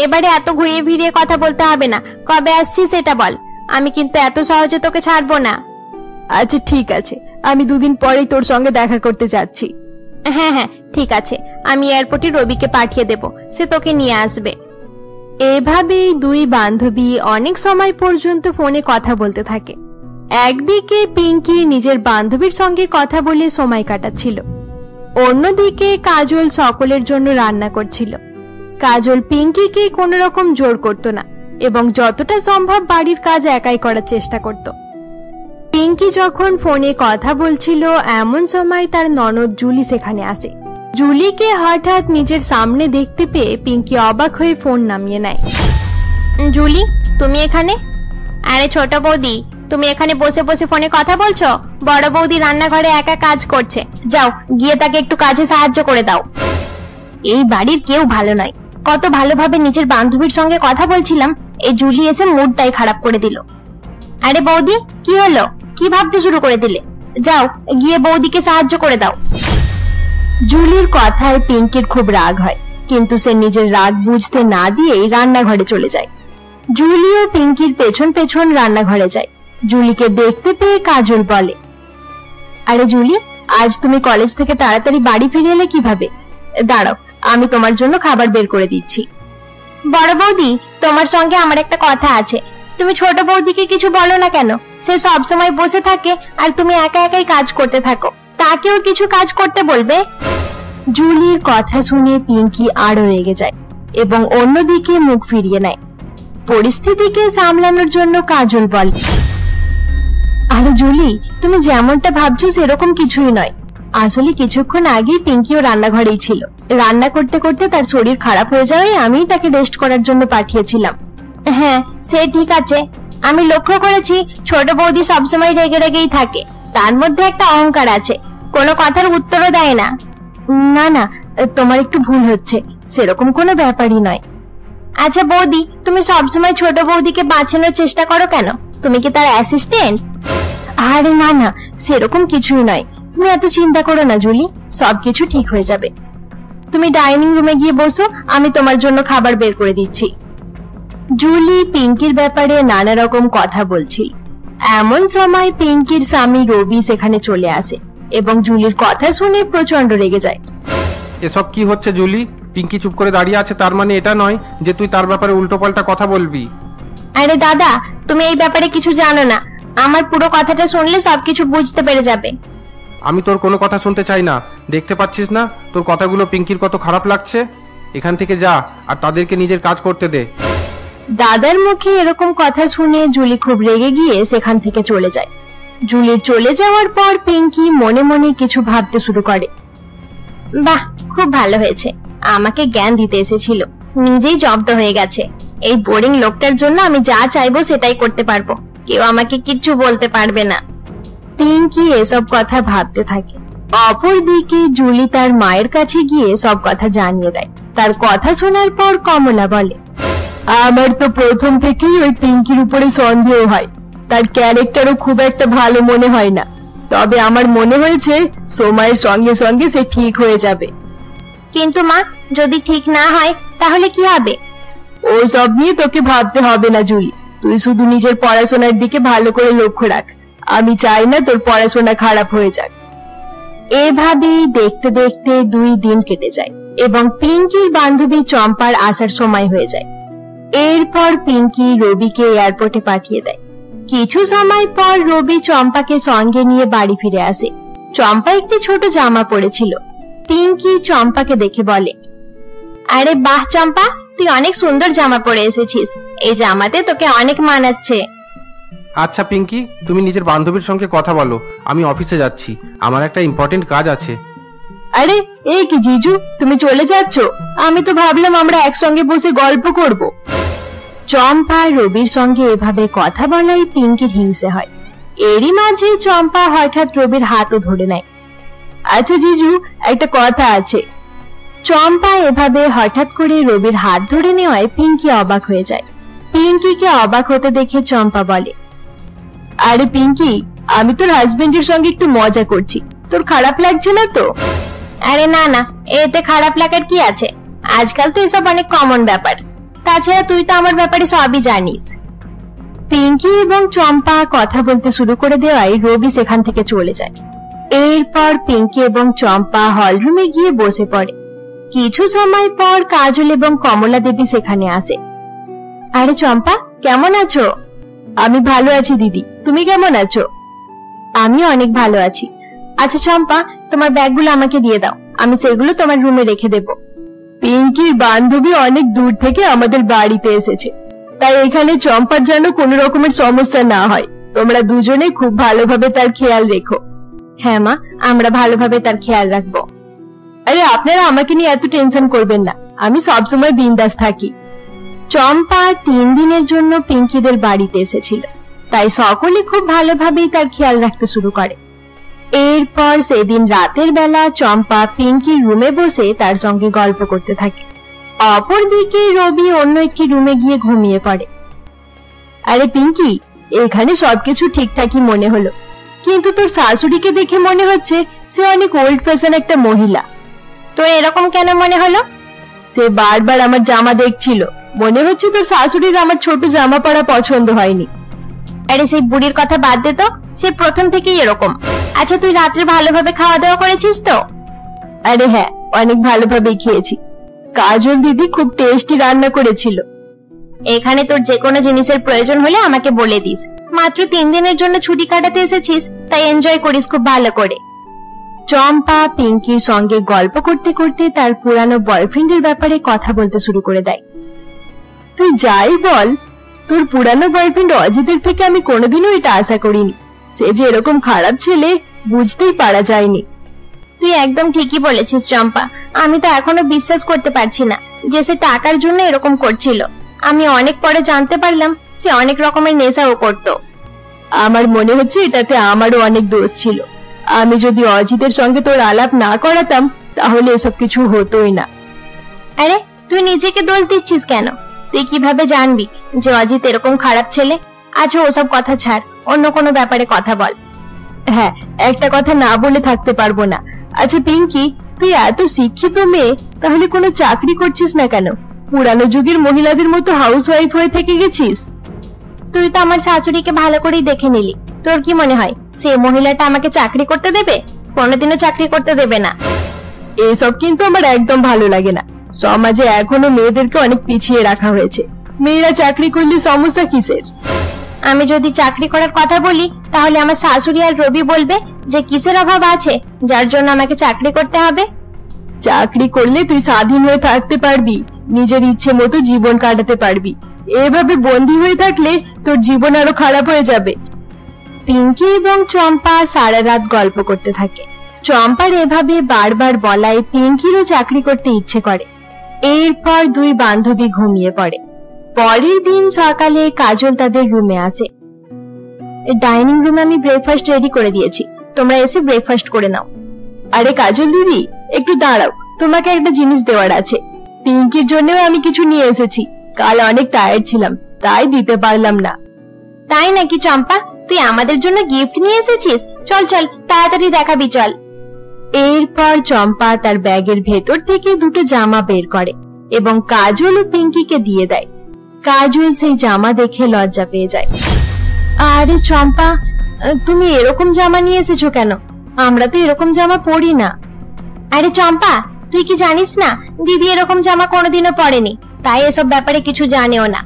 এবারে এত ঘুরিয়ে ফিরিয়ে কথা বলতে হবে না, কবে আসছিস সেটা বল। আমি কিন্তু এত সহজে তোকে ছাড়বো না। আচ্ছা ঠিক আছে, আমি 2 দিন পরেই তোর সঙ্গে দেখা করতে যাচ্ছি। হ্যাঁ হ্যাঁ ঠিক আছে, আমি এয়ারপোর্টে রবিকে পাঠিয়ে দেব, সে তোকে নিয়ে আসবে। এভাবেই দুই বান্ধবী অনেক সময় পর্যন্ত ফোনে কথা বলতে থাকে। একদিকে পিঙ্কি নিজের বান্ধবীর সঙ্গে কথা বলে সময় কাটাচ্ছিল, অন্যদিকে কাজল সকলের জন্য রান্না করছিল। কাজল পিঙ্কিকে কোনো রকম জোর করত না এবং যতটা সম্ভব বাড়ির কাজ একাই করার চেষ্টা করত। পিঙ্কি যখন ফোনে কথা বলছিল এমন সময় তার ননদ জুলি সেখানে আসে। জুলিকে হঠাৎ নিজের সামনে দেখতে পেয়ে পিঙ্কি অবাক হয়ে ফোন নামিয়ে নেয়। জুলি, তুমি এখানে? আরে ছোট বৌদি, তুমি এখানে বসে বসে ফোনে কথা বলছো? বড় বৌদি রান্নাঘরে একা কাজ করছে, যাও গিয়ে তাকে একটু কাজে সাহায্য করে দাও। এই বাড়ির কেউ ভালো নয়। কত ভালোভাবে নিজের বান্ধবীর সঙ্গে কথা বলছিলাম, এই জুলি এসে মুডটাই খারাপ করে দিল। আরে বৌদি, কি হলো? কি ভাবতে শুরু করে দিলে? যাও গিয়ে বৌদিকে সাহায্য করে দাও। জুলির কথায় পিঙ্কির খুব রাগ হয়, কিন্তু সে নিজের রাগ বুঝতে না দিয়েই রান্নাঘরে চলে যায়। জুলিও পিঙ্কির পেছন পেছন রান্নাঘরে যায়। জুলিকে দেখতে পেয়ে কাজল বলে, আরে জুলি, আজ তুমি কলেজ থেকে তাড়াতাড়ি বাড়ি ফিরে এলে কিভাবে? দাঁড়াও, আমি তোমার জন্য খাবার বের করে দিচ্ছি। বড় বৌদি, তোমার সঙ্গে আমার একটা কথা আছে। তুমি ছোট বৌদিকে কিছু বলো না কেন? সে সব সময় বসে থাকে আর তুমি একা একাই কাজ করতে থাকো। তাকেও কিছু কাজ করতে বলবে। জুলির কথা শুনে পিঙ্কি আরো রেগে যায় এবং অন্যদিকে মুখ ফিরিয়ে নেয়। পরিস্থিতিকে সামলানোর জন্য কাজল বলে, আরে জুলি, তুমি যেমনটা ভাবছো সেরকম কিছুই নয়। আসলে কিছুক্ষণ আগেই পিঙ্কিও রান্নাঘরেই ছিল। রান্না করতে করতে তার শরীর খারাপ হয়ে যাওয়ায় আমিই তাকে রেস্ট করার জন্য পাঠিয়েছিলাম। হ্যাঁ, সে ঠিক আছে। আমি লক্ষ্য করেছি ছোট বৌদি সবসময় রেগে রেগেই থাকে। তার মধ্যে একটা অহংকার আছে, কোনো কথার উত্তরও দেয় না। না না, তোমার একটু ভুল হচ্ছে, সেরকম কোনো ব্যাপারই নয়। আচ্ছা বৌদি, তুমি সবসময় ছোট বৌদিকে বাঁচানোর চেষ্টা করো কেন? তুমি কি তার অ্যাসিস্ট্যান্ট? আরে না না, সেরকম কিছুই নয়। তুমি এত চিন্তা করো না জুলি, সবকিছু ঠিক হয়ে যাবে। তুমি ডাইনিং রুমে গিয়ে বসো, আমি তোমার জন্য খাবার বের করে দিচ্ছি। জুলি পিঙ্কির ব্যাপারে নানা রকম কথা বলছিল। এমন সময় পিঙ্কির স্বামী রবি সেখানে চলে আসে এবং জুলির কথা শুনে প্রচন্ড রেগে যায়। এসব কি হচ্ছে জুলি? পিঙ্কি চুপ করে দাঁড়িয়ে আছে, তার মানে এটা নয় যে তুই তার ব্যাপারে উল্টোপাল্টা কথা বলবি। আরে দাদা, তুমি এই ব্যাপারে কিছু জানো না। আমার পুরো কথাটা শুনলে সবকিছু বুঝতে পেরে যাবে। আমি তোর কোনো কথা শুনতে চাই না। দেখতে পাচ্ছিস না তোর কথাগুলো পিঙ্কির কত খারাপ লাগছে? এখান থেকে যা আর তাদেরকে নিজের কাজ করতে দে। দাদার মুখে এরকম কথা শুনে জুলি খুব রেগে গিয়ে সেখান থেকে চলে যায়। জুলির চলে যাওয়ার পর পিঙ্কি মনে মনে কিছু ভাবতে শুরু করে। বাহ, খুব ভালো হয়েছে। আমাকে জ্ঞান দিতে এসেছিল, নিজেই জব্দ হয়ে গেছে। এই বোরিং লোকটার জন্য আমি যা চাইবো সেটাই করতে পারবো, কেউ আমাকে কিচ্ছু বলতে পারবে না। পিঙ্কি এসব কথা ভাবতে থাকে। অপরদিকে জুলি তার মায়ের কাছে গিয়ে সব কথা জানিয়ে দেয়। তার কথা শোনার পর কমলা বলে, আমার তো প্রথম থেকেই ওই পিঙ্কির উপরে সন্দেহ হয়। তার ক্যারেক্টারও খুব একটা ভালো মনে হয় না, তবে আমার মনে হয়েছে সময়ের সঙ্গে সঙ্গে সে ঠিক হয়ে যাবে। কিন্তু মা, যদি ঠিক না হয় তাহলে কি হবে? ও সব নিয়ে তোকে ভাবতে হবে না জুলি, তুই শুধু নিজের পড়াশোনার দিকে ভালো করে লক্ষ্য রাখ। আমি চাই না তোর পড়াশোনা খারাপ হয়ে যাক। এভাবেই দেখতে দেখতে 2 দিন কেটে যায় এবং পিঙ্কির বান্ধবী চম্পার আসার সময় হয়ে যায়। এরপর পিঙ্কি রবিকে এয়ারপোর্টে পাঠিয়ে দেয়। কিছু সময় পর রবি চম্পাকে সঙ্গে নিয়ে বাড়ি ফিরে আসে। চম্পা একটি ছোট জামা পরেছিল। পিঙ্কি চম্পাকে দেখে বলে, আরে বাহ চম্পা, তুই অনেক সুন্দর জামা পরে এসেছিস। এই জামাতে তোকে অনেক মানাচ্ছে। আচ্ছা পিঙ্কি, তুমি নিজের বান্ধবীর সঙ্গে কথা বলো, আমি অফিসে যাচ্ছি, আমার একটা ইম্পর্টেন্ট কাজ আছে। আরে এই কি জিজু, তুমি চলে যাচ্ছ? আমি তো ভাবলাম আমরা একসঙ্গে বসে গল্প করব। চম্পা রবির সঙ্গে এভাবে কথা বলাই পিঙ্কির হিংসে হয়। এরই মাঝে চম্পা হঠাৎ রবির হাতও ধরে নেয়। আচ্ছা জিজু, একটা কথা আছে। চম্পা এভাবে হঠাৎ করে রবির হাত ধরে নেওয়ায় পিঙ্কি অবাক হয়ে যায়। পিঙ্কিকে অবাক হতে দেখে চম্পা বলে, আরে পিঙ্কি, আমি তোর হাজবেন্ডের সঙ্গে একটু মজা করছি, তোর খারাপ লাগছে না তো? আরে না না, এতে খারাপ লাগার কি আছে? আজকাল তো এসব অনেক কমন ব্যাপার। তাছাড়া তুই তো আমার ব্যাপারে সবই জানিস। পিঙ্কি এবং চম্পা কথা বলতে শুরু করে দেওয়ায় রবি সেখান থেকে চলে যায়। এরপর পিঙ্কি এবং চম্পা হলরুমে গিয়ে বসে পড়ে। কিছু সময় পর কাজল এবং কমলা দেবী সেখানে আসে। আরে চম্পা, কেমন আছো? আমি ভালো আছি দিদি, তুমি কেমন আছো? আমি অনেক ভালো আছি। আচ্ছা চম্পা, তোমার ব্যাগগুলো আমাকে দিয়ে দাও, আমি সেগুলো তোমার রুমে রেখে দেব। পিঙ্কির বান্ধবী অনেক দূর থেকে আমাদের বাড়িতে এসেছে, তাই এখানে চম্পার যেন কোনো রকমের সমস্যা না হয়। তোমরা দুজনে খুব ভালোভাবে তার খেয়াল রেখো। হ্যাঁ মা, আমরা ভালোভাবে তার খেয়াল রাখবো। আরে আপনারা আমাকে নিয়ে এত টেনশন করবেন না, আমি সবসময় বিন্দাস থাকি। চম্পা 3 দিনের জন্য পিঙ্কিদের বাড়িতে এসেছিল, তাই সকলে খুব ভালোভাবেই তার খেয়াল রাখতে শুরু করে। এরপর সেদিন রাতের বেলা চম্পা পিঙ্কির রুমে বসে তার সঙ্গে গল্প করতে থাকে। অপরদিকে রবি অন্য একটি রুমে গিয়ে ঘুমিয়ে পড়ে। আরে পিঙ্কি, এখানে সবকিছু ঠিকঠাকই মনে হলো, কিন্তু তোর শাশুড়িকে দেখে মনে হচ্ছে সে অনেক ওল্ড ফ্যাশন একটা মহিলা। তো এরকম কেন মনে হলো? সে বারবার আমার জামা দেখছিল, মনে হচ্ছে তোর শাশুড়ির আমার ছোট জামা পরা পছন্দ হয়নি। আরে সেই বুড়ির কথা বাদ দে তো, সে প্রথম থেকেই এরকম। আচ্ছা তুই রাত্রে ভালোভাবে খাওয়া দাওয়া করেছিস তো? আরে হ্যাঁ, অনেক ভালোভাবেই খেয়েছি। কাজল দিদি খুব টেস্টি রান্না করেছিল। এখানে তোর যে কোনো জিনিসের প্রয়োজন হলে আমাকে বলে দিস। মাত্র 3 দিনের জন্য ছুটি কাটাতে এসেছিস, তাই এনজয় করিস খুব ভালো করে। চম্পা পিঙ্কির সঙ্গে গল্প করতে করতে তার পুরানো বয়ফ্রেন্ডের ব্যাপারে কথা বলতে শুরু করে দেয়। তুই যাই বল, তোর পুরানো বয়ফ্রেন্ড অজিতের থেকে আমি কোনোদিনও এটা আশা করিনি। সে যে এরকম খারাপ ছেলে বুঝতেই পারা যায়নি। তুই একদম ঠিকই বলেছিস চম্পা, আমি তো এখনো বিশ্বাস করতে পারছি না যে সে টাকার জন্য এরকম করছিল। আমি অনেক পরে জানতে পারলাম সে অনেক রকমের নেশাও করত। আমার মনে হচ্ছে এটাতে আমারও অনেক দোষ ছিল। আমি যদি অজিতের সঙ্গে তোর আলাপ না করাতাম তাহলে এসব কিছু হতোই না। আরে তুই নিজেকে দোষ দিচ্ছিস কেন? তুই কিভাবে জানবি যে অজিত এরকম খারাপ ছেলে? আচ্ছা ওসব কথা ছাড়, অন্য কোনো ব্যাপারে কথা বল। হ্যাঁ, একটা কথা না বলে থাকতে পারবো না। আচ্ছা পিঙ্কি, তুই এত শিক্ষিত মেয়ে, তাহলে কোনো চাকরি করছিস না কেন? পুরানো যুগের মহিলাদের মতো হাউস ওয়াইফ হয়ে থেকে গেছিস। তুই তো আমার শাশুড়িকে ভালো করেই দেখে নিলি, তোর কি মনে হয় সে মহিলাটা আমাকে চাকরি করতে দেবে? কোনোদিনও চাকরি করতে দেবে না। এসব কিন্তু আমার একদম ভালো লাগে না। সমাজে এখনো মেয়েদেরকে অনেক পিছিয়ে রাখা হয়েছে। মেয়েরা চাকরি করলে সমস্যা কিসের? আমি যদি চাকরি করার কথা বলি তাহলে আমার শাশুড়ি আর রবি বলবে যে কিসের অভাব আছে যার জন্য আমাকে চাকরি করতে হবে। চাকরি করলে তুই স্বাধীন হয়ে থাকতে পারবি, নিজের ইচ্ছে মতো জীবন কাটাতে পারবি। এভাবে বন্দী হয়ে থাকলে তোর জীবন আরো খারাপ হয়ে যাবে। পিঙ্কি এবং চম্পা সারা রাত গল্প করতে থাকে। চম্পার এভাবে বারবার বলায় পিঙ্কিরও চাকরি করতে ইচ্ছে করে। এরপর 2 বান্ধবী ঘুমিয়ে পড়ে। পরের দিন সকালে কাজল তাদের রুমে আসে। ডাইনিং রুমে আমি ব্রেকফাস্ট রেডি করে দিয়েছি, তোমরা এসে ব্রেকফাস্ট করে নাও। আরে কাজল দিদি, একটু দাঁড়াও, তোমাকে একটা জিনিস দেওয়ার আছে। পিঙ্কির জন্যও আমি কিছু নিয়ে এসেছি। কাল অনেক টায়ার্ড ছিলাম, তাই দিতে পারলাম না। তাই নাকি চম্পা? তুই আমাদের জন্য গিফট নিয়ে এসেছিস? চল চল তাড়াতাড়ি দেখাবি, চল। এরপর চম্পা তার ব্যাগের ভেতর থেকে 2টো জামা বের করে এবং কাজল ও পিঙ্কিকে দিয়ে দেয়। কাজল সেই জামা দেখে লজ্জা পেয়ে যায়। আরে চম্পা, তুমি এরকম জামা নিয়ে এসেছো কেন? আমরা তো এরকম জামা পরি না। আরে চম্পা, তুই কি জানিস না দিদি এরকম জামা কোনোদিনও পরেনি, তাই এসব ব্যাপারে কিছু জানেও না।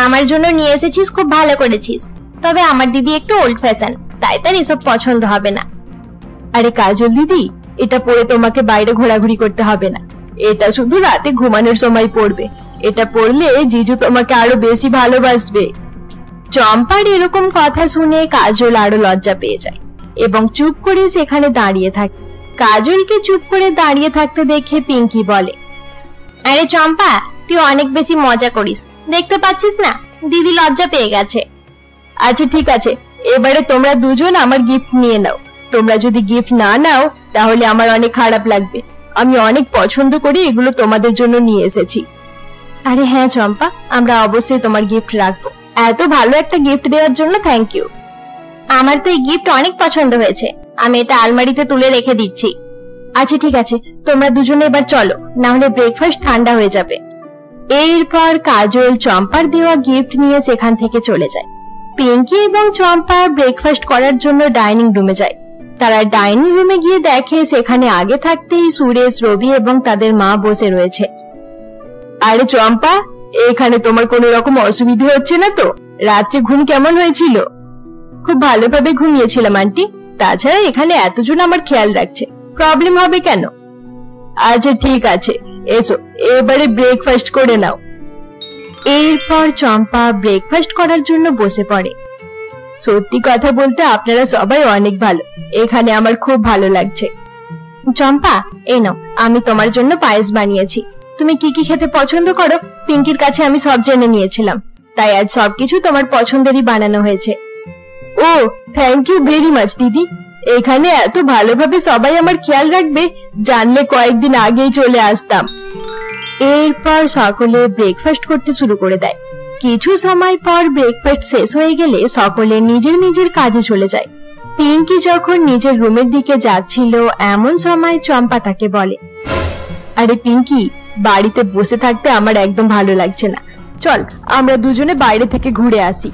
আমার জন্য নিয়ে এসেছিস, খুব ভালো করেছিস। তবে আমার দিদি একটু ওল্ড ফ্যাশন, তাই তার এসব পছন্দ হবে না। আরে কাজল দিদি, এটা পরে তোমাকে বাইরে ঘোরাঘুরি করতে হবে না। এটা শুধু রাতে ঘুমানোর সময় পরবে। এটা পরলে জিজু তোমাকে আরো বেশি ভালোবাসবে। চম্পার এরকম কথা শুনে কাজল আরো লজ্জা পেয়ে যায় এবং চুপ করে সেখানে দাঁড়িয়ে থাকে। কাজলকে চুপ করে দাঁড়িয়ে থাকতে দেখে পিঙ্কি বলে, আরে চম্পা, তুই অনেক বেশি মজা করিস, দেখতে পাচ্ছিস না দিদি লজ্জা পেয়ে গেছে। আচ্ছা ঠিক আছে, এবারে তোমরা দুজন আমার গিফট নিয়ে নাও। তোমরা যদি গিফট না নাও তাহলে আমার অনেক খারাপ লাগবে। আমি অনেক পছন্দ করে এগুলো তোমাদের জন্য নিয়ে এসেছি। আরে হ্যাঁ চম্পা, আমরা অবশ্যই তোমার গিফট রাখবো। এত ভালো একটা গিফট দেওয়ার জন্য থ্যাংক ইউ। আমার তো এই গিফট অনেক পছন্দ হয়েছে, আমি এটা আলমারিতে তুলে রেখে দিচ্ছি। আচ্ছা ঠিক আছে, তোমরা দুজনে এবার চলো, না হলে ব্রেকফাস্ট ঠান্ডা হয়ে যাবে। এরপর কাজল চম্পার দেওয়া গিফট নিয়ে সেখান থেকে চলে যায়। পিঙ্কি এবং চম্পা ব্রেকফাস্ট করার জন্য ডাইনিং রুমে যায়। তারা ডাইনিং রুমে গিয়ে দেখে সেখানে আগে থাকতেই সুরেশ, রবি এবং তাদের মা বসে রয়েছে। আরে চম্পা, এখানে তোমার কোনো রকম অসুবিধা হচ্ছে না তো? রাত্রে ঘুম কেমন হয়েছিল? খুব ভালোভাবে ঘুমিয়েছিলাম আন্টি। তাছাড়া এখানে এতজন আমার খেয়াল রাখছে, প্রবলেম হবে কেন? আচ্ছা ঠিক আছে, এসো এবারে ব্রেকফাস্ট করে নাও। এরপর চম্পা ব্রেকফাস্ট করার জন্য বসে পড়ে। সত্যি কথা বলতে আপনারা সবাই অনেক ভালো, এখানে আমার খুব ভালো লাগছে। চম্পা, এই নাও, আমি তোমার জন্য পায়েস বানিয়েছি। তুমি কি কি খেতে পছন্দ করো পিঙ্কির কাছে আমি সব জেনে নিয়েছিলাম, তাই আজ সবকিছু তোমার পছন্দেরই বানানো হয়েছে। ও থ্যাংক ইউ ভেরি মাচ দিদি। এখানে এত ভালোভাবে সবাই আমার খেয়াল রাখবে জানলে কয়েকদিন আগেই চলে আসতাম। এরপর সকলে ব্রেকফাস্ট করতে শুরু করে দেয়। কিছু সময় পর ব্রেকফাস্ট শেষ হয়ে গেলে সকলে নিজের নিজের কাজে চলে যায়। পিঙ্কি যখন নিজের রুমের দিকে যাচ্ছিল এমন সময় চম্পা তাকে বলে, আরে পিঙ্কি, বাড়িতে বসে থাকতে আমার একদম ভালো লাগছে না, চল আমরা দুজনে বাইরে থেকে ঘুরে আসি।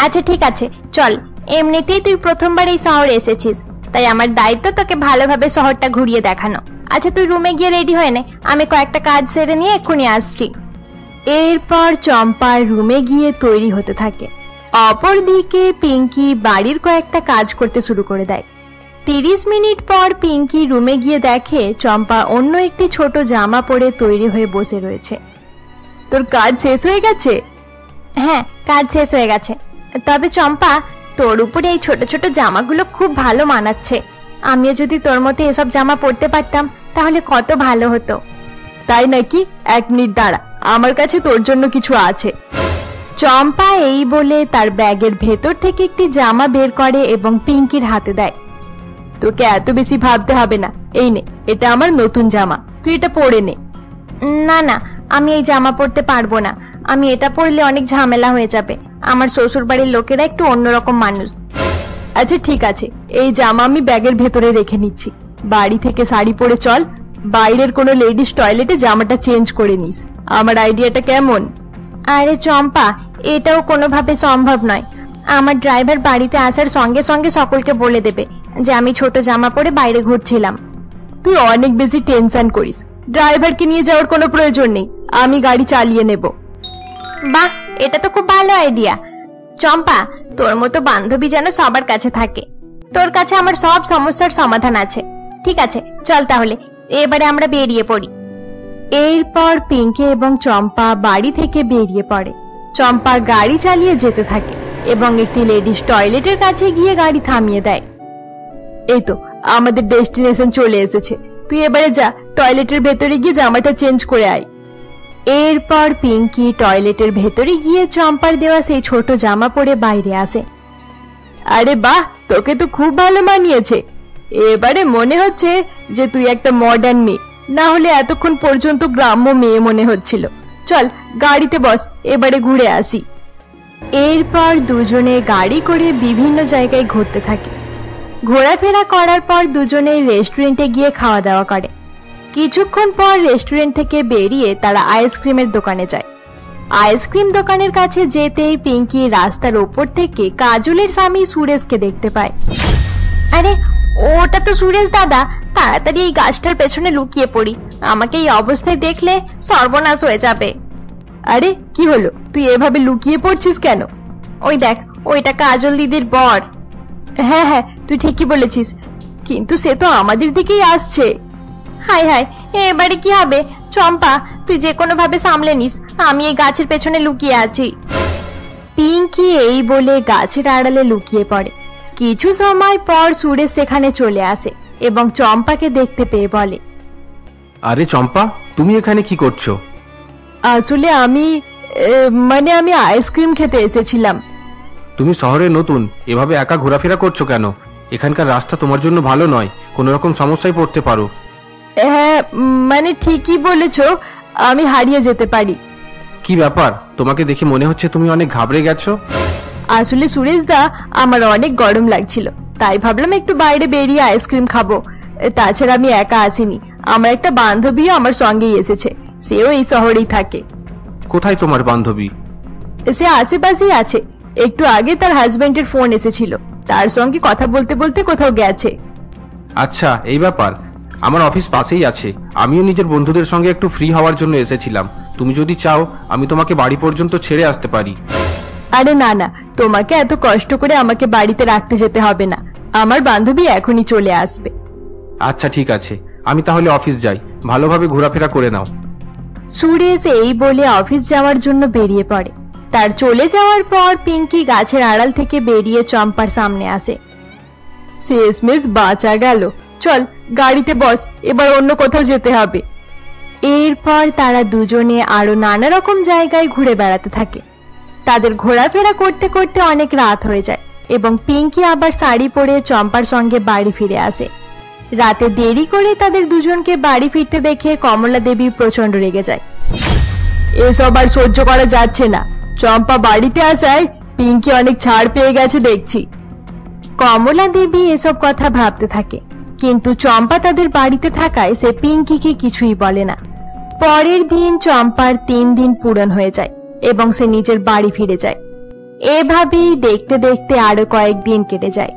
আচ্ছা ঠিক আছে চল, এমনিতেই তুই প্রথমবার এই শহরে এসেছিস, তাই আমার দায়িত্ব তোকে ভালোভাবে শহরটা ঘুরিয়ে দেখানো। আচ্ছা তুই রুমে গিয়ে রেডি হয়ে নে, আমি কয়েকটা কাজ সেরে নিয়ে এক্ষুনি আসছি। এরপর চম্পার রুমে গিয়ে তৈরি হতে থাকে। অপরদিকে পিঙ্কি বাড়ির কয়েকটা কাজ করতে শুরু করে দেয়। 30 মিনিট পর পিঙ্কি রুমে গিয়ে দেখে চম্পা অন্য একটি ছোট জামা পরে তৈরি হয়ে বসে রয়েছে। তোর কাজ শেষ হয়ে গেছে? হ্যাঁ, কাজ শেষ হয়ে গেছে। তবে চম্পা, তোর উপরে এই ছোট ছোট জামাগুলো খুব ভালো মানাচ্ছে। আমিও যদি তোর মতো এসব জামা পরতে পারতাম তাহলে কত ভালো হতো। তাই নাকি? 1 মিনিট দাঁড়া, আমার কাছে তোর জন্য কিছু আছে। চম্পা এই বলে তার ব্যাগের ভেতর থেকে একটি জামা বের করে এবং পিঙ্কির হাতে দেয়। তোকে এত বেশি ভাবতে হবে না, এই নে, এটা আমার নতুন জামা, তুই এটা পরে নে। না না, আমি এই জামা পরতে পারবো না। আমি এটা পরলে অনেক ঝামেলা হয়ে যাবে। আমার শ্বশুর বাড়ির লোকেরা একটু অন্যরকম মানুষ। আচ্ছা ঠিক আছে, এই জামা আমি ব্যাগের ভেতরে রেখে নিচ্ছি। বাড়ি থেকে শাড়ি পরে চল, বাইরের কোনো লেডিস টয়লেটে জামাটা চেঞ্জ করে নিস। আমার আইডিয়াটা কেমন? আরে চম্পা, এটাও কোনোভাবে সম্ভব নয়। আমার ড্রাইভার বাড়িতে আসার সঙ্গে সঙ্গে সকলকে বলে দেবে যে আমি ছোট জামা পরে বাইরে ঘুরছিলাম। তুই অনেক বেশি টেনশন করিস। ড্রাইভারকে নিয়ে যাওয়ার কোনো প্রয়োজন নেই, আমি গাড়ি চালিয়ে নেব। বাহ, এটা তো খুব ভালো আইডিয়া। চম্পা, তোর মতো বান্ধবী যেন সবার কাছে থাকে। তোর কাছে আমার সব সমস্যার সমাধান আছে। ঠিক আছে, চল তাহলে এবারে আমরা বেরিয়ে পড়ি। এরপর পিঙ্কি এবং চম্পা বাড়ি থেকে বেরিয়ে পড়ে। চম্পা গাড়ি চালিয়ে যেতে থাকে এবং একটি লেডিস টয়লেটের কাছে গিয়ে গাড়ি থামিয়ে দেয়। এই তো আমাদের ডেস্টিনেশন চলে এসেছে, তুই এবারে যা, টয়লেটের ভেতরে গিয়ে জামাটা চেঞ্জ করে আয়। এরপর পিঙ্কি টয়লেটের ভেতরে গিয়ে চম্পার দেওয়া সেই ছোট জামা পরে বাইরে আসে। আরে বাহ, তোকে তো খুব ভালো মানিয়েছে। এবারে মনে হচ্ছে যে তুই একটা মডার্ন মেয়ে, না হলে এতক্ষণ পর্যন্ত গ্রাম্য মেয়ে মনে হচ্ছিল। চল গাড়িতে বস, এবারে ঘুরে আসি। এরপর দুজনে গাড়ি করে বিভিন্ন জায়গায় ঘুরতে থাকে। ঘোরাফেরা করার পর দুজনে রেস্টুরেন্টে গিয়ে খাওয়া দাওয়া করে। কিছুক্ষণ পর রেস্টুরেন্ট থেকে বেরিয়ে তারা আইসক্রিমের দোকানে যায়। আইসক্রিম দোকানের কাছে যেতেই পিঙ্কি রাস্তার ওপর থেকে কাজলের স্বামী সুরেশকে দেখতে পায়। আরে ওটা তো সুরেশ দাদা, তাড়াতাড়ি এই গাছটার পেছনে লুকিয়ে পড়ি, আমাকে এই অবস্থায় দেখলে সর্বনাশ হয়ে যাবে। আরে কি হলো, তুই এভাবে লুকিয়ে পড়ছিস কেন? ওই দেখ, ওইটা কাজল দিদির বর। হ্যাঁ হ্যাঁ, তুই ঠিকই বলেছিস, কিন্তু সে তো আমাদের দিকেই আসছে। হাই হাই, এবারে কি হবে? চম্পা, তুই যে কোনো ভাবে সামলে নিস, আমি এই গাছের পেছনে লুকিয়ে আছি। পিঙ্কি এই বলে গাছের আড়ালে লুকিয়ে পড়ে। কিছু সময় পর সুরেশ সেখানে চলে আসে এবং চম্পাকে দেখতে পেয়ে বলে, আরে চম্পা, তুমি এখানে কি করছো? আসলে আমি আইসক্রিম খেতে এসেছিলাম। তুমি শহরে নতুন, এভাবে একা ঘোরাফেরা করছো কেন? এখানকার রাস্তা তোমার জন্য ভালো নয়, কোনো রকম সমস্যায় পড়তে পারো। হ্যাঁ মানে ঠিকই বলেছো, আমি হারিয়ে যেতে পারি। কি ব্যাপার, তোমাকে দেখে মনে হচ্ছে তুমি অনেক ঘাবড়ে গেছো। আসলে সুরেশ দা, আমার অনেক গরম লাগছিল, তাই ভাবলাম একটু বাইরে বেরিয়ে আইসক্রিম খাবো। তাছাড়া আমি একা আসিনি, আমার একটা বান্ধবীও আমার সঙ্গেই এসেছে, সেও এই শহরেই থাকে। কোথায় তোমার বান্ধবী? সে আশেপাশেই আছে, একটু আগে তার হাজবেন্ডের ফোন এসেছিল, তার সঙ্গে কথা বলতে বলতে কোথাও গেছে। আচ্ছা এই ব্যাপার, আমার অফিস পাশেই আছে, আমিও নিজের বন্ধুদের সঙ্গে একটু ফ্রি হওয়ার জন্য এসেছিলাম। তুমি যদি চাও আমি তোমাকে বাড়ি পর্যন্ত ছেড়ে আসতে পারি। আরে না না, তোমাকে এত কষ্ট করে আমাকে বাড়িতে রাখতে যেতে হবে না, আমার বান্ধবী এখনই চলে আসবে। আচ্ছা ঠিক আছে, আমি তাহলে অফিস যাই, ভালোভাবে ঘোরাফেরা করে নাও। সুরেশ এই বলে অফিস যাওয়ার জন্য বেরিয়ে পড়ে। তার চলে যাওয়ার পর পিঙ্কি গাছের আড়াল থেকে বেরিয়ে চম্পার সামনে আসে। শেষমেশ বাঁচা গেল, চল গাড়িতে বস, এবার অন্য কোথাও যেতে হবে। এরপর তারা দুজনে আরো নানা রকম জায়গায় ঘুরে বেড়াতে থাকে। তাদের ঘোরাফেরা করতে করতে অনেক রাত হয়ে যায় এবং পিঙ্কি আবার শাড়ি পরে চম্পার সঙ্গে বাড়ি ফিরে আসে। রাতে দেরি করে তাদের দুজনকে বাড়ি ফিরতে দেখে কমলা দেবী প্রচন্ড রেগে যায়। এসব আর সহ্য করা যাচ্ছে না, চম্পা বাড়িতে আসায় পিঙ্কি অনেক ছাড় পেয়ে গেছে দেখছি। কমলা দেবী এসব কথা ভাবতে থাকে, কিন্তু চম্পা তাদের বাড়িতে থাকায় সে পিঙ্কিকে কিছুই বলে না। পরের দিন চম্পার 3 দিন পূরণ হয়ে যায় এবং সে নিজের বাড়ি ফিরে যায়। এভাবেই দেখতে দেখতে আরো কয়েকদিন কেটে যায়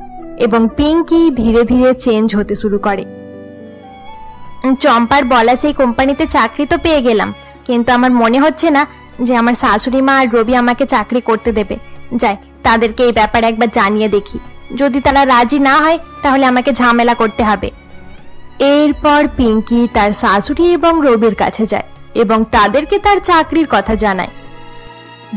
এবং পিঙ্কি ধীরে ধীরে চেঞ্জ হতে শুরু করে। চম্পার বলা সেই কোম্পানিতে চাকরি তো পেয়ে গেলাম, কিন্তু আমার মনে হচ্ছে না যে আমার শাশুড়ি মা আর রবি আমাকে চাকরি করতে দেবে। যাই, তাদেরকে এই ব্যাপারে একবার জানিয়ে দেখি, যদি তারা রাজি না হয় তাহলে আমাকে ঝামেলা করতে হবে। এরপর পিঙ্কি তার শাশুড়ি এবং রবির কাছে যায় এবং তাদেরকে তার চাকরির কথা জানায়।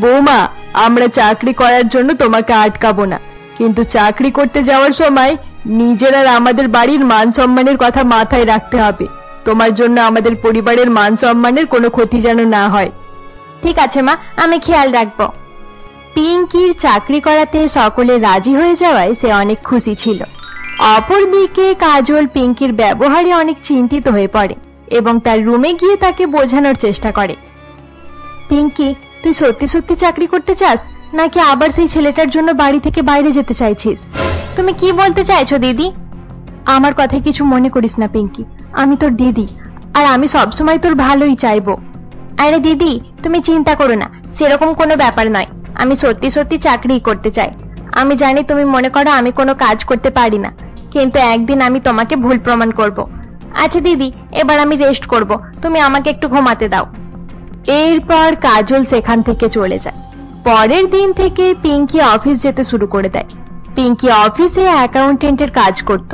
বৌমা, আমরা চাকরি করার জন্য তোমাকে আটকাবো না, কিন্তু চাকরি করতে যাওয়ার সময় নিজের আর আমাদের বাড়ির মান সম্মানের কথা মাথায় রাখতে হবে। তোমার জন্য আমাদের পরিবারের মান সম্মানের কোনো ক্ষতি যেন না হয়। ঠিক আছে মা, আমি খেয়াল রাখবো। পিঙ্কির চাকরি করাতে সকলে রাজি হয়ে যাওয়ায় সে অনেক খুশি ছিল। অপরদিকে কাজল পিঙ্কির ব্যবহারে অনেক চিন্তিত হয়ে পড়ে এবং তার রুমে গিয়ে তাকে বোঝানোর চেষ্টা করে। পিঙ্কি, তুই সত্যি সত্যি চাকরি করতে চাস নাকি আবার সেই ছেলেটার জন্য বাড়ি থেকে বাইরে যেতে চাইছিস? তুমি কি বলতে চাইছো দিদি? আমার কথায় কিছু মনে করিস না পিঙ্কি, আমি তোর দিদি আর আমি সবসময় তোর ভালোই চাইবো। আরে দিদি, তুমি চিন্তা করো না, সেরকম কোনো ব্যাপার নয়। আমি সত্যি সত্যি চাকরি করতে চাই। আমি জানি তুমি মনে করো আমি কোনো কাজ করতে পারি না, কিন্তু একদিন আমি তোমাকে ভুল প্রমাণ করব। আচ্ছা দিদি, এবার আমি রেস্ট করব, তুমি আমাকে একটু ঘুমাতে দাও। এরপর কাজল সেখান থেকে চলে যায়। পরের দিন থেকে পিঙ্কি অফিস যেতে শুরু করে দেয়। পিঙ্কি অফিসে অ্যাকাউন্টেন্টের কাজ করত।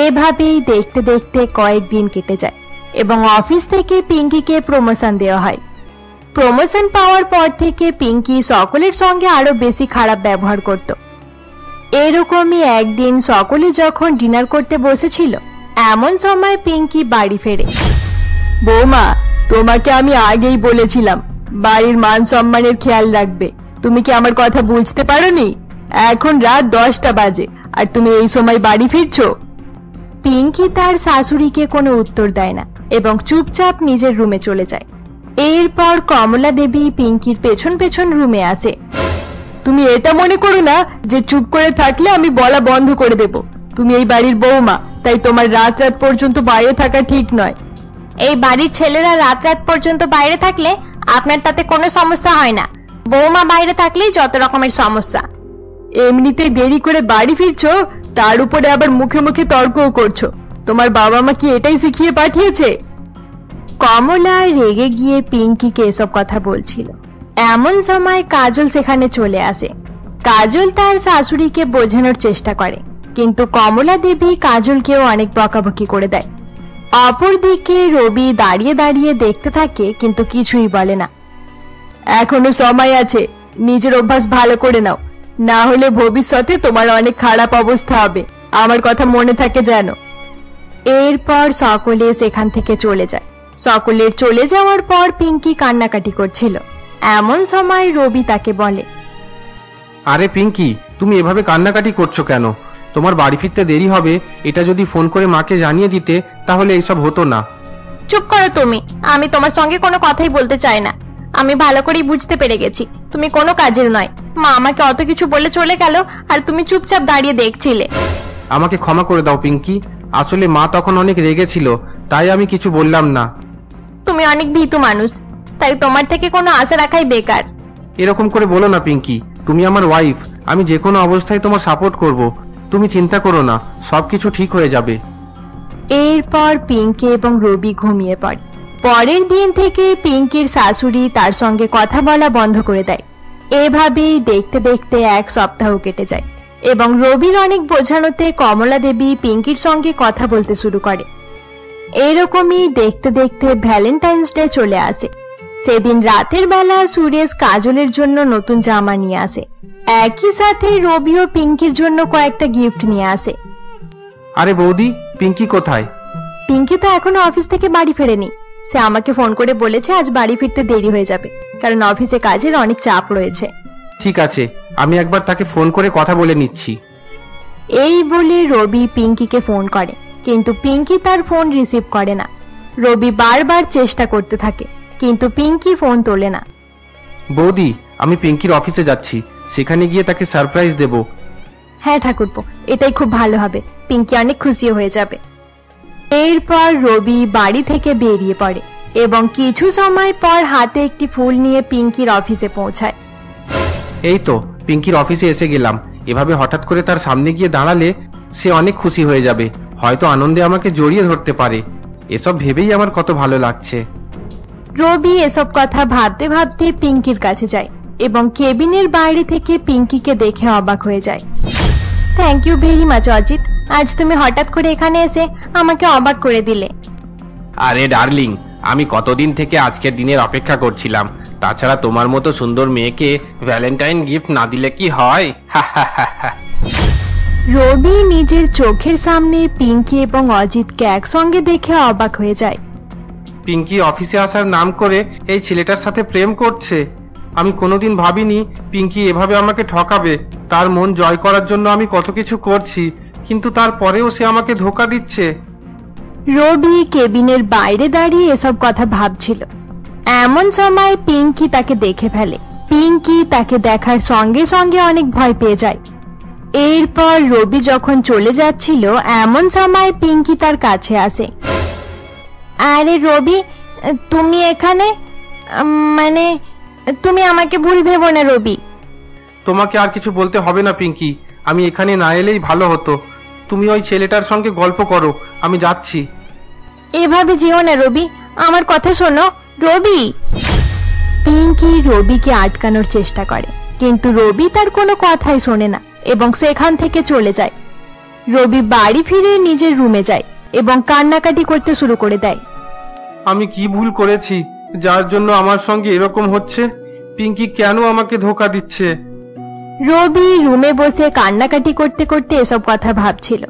এভাবেই দেখতে দেখতে কয়েকদিন কেটে যায় এবং অফিস থেকে পিঙ্কিকে প্রমোশন দেওয়া হয়। প্রমোশন পাওয়ার পর থেকে পিঙ্কি সকলের সঙ্গে আরো বেশি খারাপ ব্যবহার করত। এরকমই একদিন সকলে যখন ডিনার করতে বসেছিল, এমন সময় পিঙ্কি বাড়ি ফেরে। বৌমা, তোমাকে আমি আগেই বলেছিলাম বাড়ির মান সম্মানের খেয়াল রাখবে, তুমি কি আমার কথা বুঝতে পারোনি? এখন রাত 10টা বাজে আর তুমি এই সময় বাড়ি ফিরছো। পিঙ্কি তার শাশুড়িকে কোনো উত্তর দেয় না এবং চুপচাপ নিজের রুমে চলে যায়। এরপর কমলা দেবী পিঙ্কির পেছন পেছন রুমে আসে। তুমি এটা মনে করো না যে চুপ করে থাকলে আমি বলা বন্ধ করে দেব। তুমি এই বাড়ির বৌমা, তাই তোমার রাত রাত পর্যন্ত বাইরে থাকা ঠিক নয়। এই বাড়ির ছেলেরা রাত রাত পর্যন্ত বাইরে থাকলে আপনার তাতে কোনো সমস্যা হয় না, বৌমা বাইরে থাকলেই যত রকমের সমস্যা। এমনিতে দেরি করে বাড়ি ফিরছো, তার উপরে আবার মুখে মুখে তর্কও করছো। তোমার বাবা মা কি এটাই শিখিয়ে পাঠিয়েছে? কমলা রেগে গিয়ে পিঙ্কিকে এসব কথা বলছিল। এমন সময় কাজল সেখানে চলে আসে। কাজল তার শাশুড়িকে বোঝানোর চেষ্টা করে, কিন্তু কমলা দেবী কাজলকেও অনেক বকাবকি করে দেয়। অপরদিকে রবি দাঁড়িয়ে দাঁড়িয়ে দেখতে থাকে, কিন্তু কিছুই বলে না। এখনো সময় আছে, নিজের অভ্যাস ভালো করে নাও, না হলে ভবিষ্যতে তোমার অনেক খারাপ অবস্থা হবে, আমার কথা মনে থাকে যেন। এরপর সকলে সেখান থেকে চলে যায়। সকলের চলে যাওয়ার পর পিঙ্কি কান্নাকাটি করছিল। এমন সময় রবি তাকে বলে, আরে পিঙ্কি, তুমি এভাবে কান্নাকাটি করছো কেন? তোমার বাড়ি ফিরতে দেরি হবে, এটা যদি ফোন করে মাকে জানিয়ে দিতে তাহলে এইসব হতো না। চুপ করো তুমি, আমি তোমার সঙ্গে কোনো কথাই বলতে চাই না। আমি ভালো করেই বুঝতে পেরে গেছি তুমি কোনো কাজের নয়। মা আমাকে অত কিছু বলে চলে গেল আর তুমি চুপচাপ দাঁড়িয়ে দেখছিলে। আমাকে ক্ষমা করে দাও পিঙ্কি, আসলে মা তখন অনেক রেগেছিল, তাই আমি কিছু বললাম না। তুমি অনেক ভীতু মানুষ, তাই তোমার থেকে কোনো আশা রাখাই বেকার। এরকম করে বলো না পিঙ্কি, তুমি আমার ওয়াইফ, আমি যে কোনো অবস্থায় তোমার সাপোর্ট করব। তুমি চিন্তা করো না, সবকিছু ঠিক হয়ে যাবে। এরপর পিঙ্কি এবং রবি ঘুমিয়ে পড়ে। পরের দিন থেকে পিঙ্কির শাশুড়ি তার সঙ্গে কথা বলা বন্ধ করে দেয়। এভাবেই দেখতে দেখতে 1 সপ্তাহ কেটে যায় এবং রবির অনেক বোঝানোতে কমলা দেবী পিঙ্কির সঙ্গে কথা বলতে শুরু করে। এরকমই দেখতে দেখতে ভ্যালেন্টাইন্স ডে চলে আসে। সেদিন রাতের বেলা সুরেশ কাজলের জন্য নতুন জামা নিয়ে আসে। একই সাথে রবি ও পিঙ্কির জন্য কয়েকটা গিফট নিয়ে আসে। আরে বৌদি, পিঙ্কি কোথায়? পিঙ্কি তো এখনো অফিস থেকে বাড়ি ফেরেনি। সে আমাকে ফোন করে বলেছে আজ বাড়ি ফিরতে দেরি হয়ে যাবে, কারণ অফিসে কাজের অনেক চাপ রয়েছে। ঠিক আছে, আমি একবার তাকে ফোন করে কথা বলে নিচ্ছি। এই বলে রবি পিঙ্কিকে ফোন করে, কিন্তু পিঙ্কি তার ফোন রিসিভ করে না। রবি বারবার চেষ্টা করতে থাকে, কিন্তু পিঙ্কি ফোন তোলে না। বৌদি, আমি পিঙ্কির অফিসে যাচ্ছি, সেখানে গিয়ে তাকে সারপ্রাইজ দেব। হ্যাঁ ঠাকুরপো, এটাই খুব ভালো হবে, পিঙ্কি অনেক খুশি হয়ে যাবে। এরপর রবি বাড়ি থেকে বেরিয়ে পড়ে এবং কিছু সময় পর হাতে একটি ফুল নিয়ে পিঙ্কির অফিসে পৌঁছায়। এই তো পিঙ্কির অফিসে এসে গেলাম। এভাবে হঠাৎ করে তার সামনে গিয়ে দাঁড়ালে সে অনেক খুশি হয়ে যাবে, হয়তো আনন্দে আমাকে জড়িয়ে ধরতে পারে। এসব ভেবেই আমার কত ভালো লাগছে। রবি এসব কথা ভাবতে ভাবতে পিঙ্কির কাছে যায় এবং কেবিনের বাইরে থেকে পিঙ্কিকে দেখে অবাক হয়ে যায়। Thank you very much Ajit, আজ তুমি হঠাৎ করে এখানে এসে আমাকে অবাক করে দিলে। আরে ডার্লিং, আমি কতদিন থেকে আজকের দিনের অপেক্ষা করছিলাম। তাছাড়া তোমার মতো সুন্দর মেয়েকে ভ্যালেন্টাইন গিফট না দিলে কি হয়? রবি নিজের চোখের সামনে পিঙ্কি এবং অজিতকে একসঙ্গে দেখে অবাক হয়ে যায়। পিঙ্কি অফিসে আসার নাম করে এই ছেলেটার সাথে প্রেম করছে। আমি কোনোদিন ভাবিনি পিঙ্কি এভাবে আমাকে ঠকাবে। তার মন জয় করার জন্য আমি কত কিছু করছি, কিন্তু তারপরেও সে আমাকে ধোঁকা দিচ্ছে। রবি কেবিনের বাইরে দাঁড়িয়ে এসব কথা ভাবছিল। এমন সময় পিঙ্কি তাকে দেখে ফেলে। পিঙ্কি তাকে দেখার সঙ্গে সঙ্গে অনেক ভয় পেয়ে যায়। এরপর রবি যখন চলে যাচ্ছিল এমন সময় পিঙ্কি তার কাছে আসে। আরে রবি, তুমি এখানে? মানে তুমি আমাকে ভুল ভেবো না রবি। তোমাকে আর কিছু বলতে হবে না পিঙ্কি, আমি এখানে না এলেই ভালো হতো। তুমি ওই ছেলেটার সঙ্গে গল্প করো, আমি যাচ্ছি। এভাবে যেও না রবি, আমার কথা শোনো রবি। পিঙ্কি রবিকে আটকানোর চেষ্টা করে, কিন্তু রবি তার কোনো কথাই শোনে না এবং সেখান থেকে চলে যায়। রবি বাড়ি ফিরে নিজের রুমে যায় এবং কান্নাকাটি করতে শুরু করে দেয়। আমি কি ভুল করেছি যার জন্য আমার সঙ্গে এরকম হচ্ছে? পিঙ্কি কেন আমাকে ধোঁকা দিচ্ছে? রবি রুমে বসে কান্নাকাটি করতে করতে এসব কথা ভাবছিল।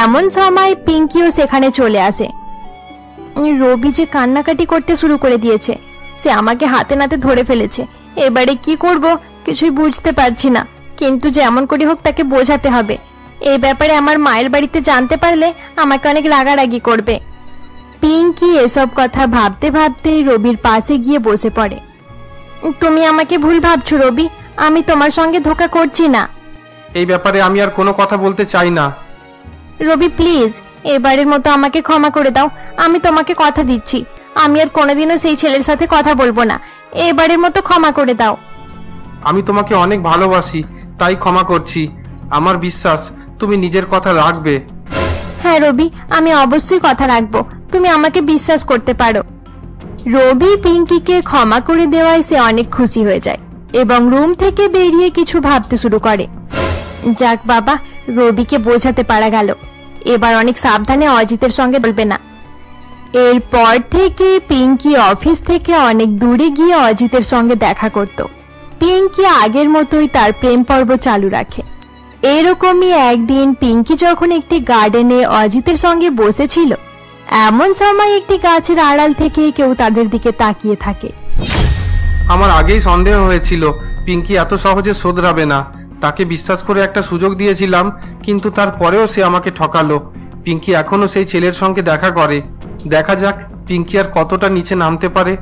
এমন সময় পিঙ্কিও সেখানে চলে আসে। রবি যে কান্নাকাটি করতে শুরু করে দিয়েছে, সে আমাকে হাতে নাতে ধরে ফেলেছে। এবারে কি করব কিছুই বুঝতে পারছি না, কিন্তু যেমন করে হোক তাকে বোঝাতে হবে। এই ব্যাপারে আমার মায়ের বাড়িতে জানতে পারলে আমাকে অনেক রাগারাগি করবে। পিঙ্কি এসব কথা ভাবতে ভাবতে রবির পাশে গিয়ে বসে পড়ে। তুমি আমাকে ভুল ভাবছো রবি, আমি তোমার সঙ্গে ধোঁকা করছি না। এই ব্যাপারে আমি আর কোনো কথা বলতে চাই না। রবি প্লিজ, এবারের মতো আমাকে ক্ষমা করে দাও। আমি তোমাকে কথা দিচ্ছি, আমি আর কোনোদিনও সেই ছেলের সাথে কথা বলবো না। এবারের মতো ক্ষমা করে দাও। আমি তোমাকে অনেক ভালোবাসি, তাই ক্ষমা করছি। আমার বিশ্বাস তুমি নিজের কথা রাখবে। হ্যাঁ রবি, আমি অবশ্যই কথা রাখবো, তুমি আমাকে বিশ্বাস করতে পারো। রবি পিঙ্কিকে ক্ষমা করে দেওয়ায় সে অনেক খুশি হয়ে যায় এবং রুম থেকে বেরিয়ে কিছু ভাবতে শুরু করে। যাক বাবা, রবিকে বোঝাতে পারা গেল। এবার অনেক সাবধানে অজিতের সঙ্গে বলবে না। এরপর থেকে পিঙ্কি অফিস থেকে অনেক দূরে গিয়ে অজিতের সঙ্গে দেখা করত। পিঙ্কি আগের মতোই তার প্রেম পর্ব চালু রাখে। এরকমই একদিন পিঙ্কি যখন একটি গার্ডেনে অজিতের সঙ্গে বসেছিল, এমন সময় একটি গাছের আড়াল থেকে কেউ তাদের দিকে তাকিয়ে থাকে। আমার আগেই সন্দেহ হয়েছিল পিঙ্কি এত সহজে শোধরাবে না। তাকে বিশ্বাস করে একটা সুযোগ দিয়েছিলাম, কিন্তু তারপরেও সে আমাকে ঠকালো। পিঙ্কি এখনো সেই ছেলের সঙ্গে দেখা করে। দেখা যাক পিঙ্কি আর কতটা নিচে নামতে পারে।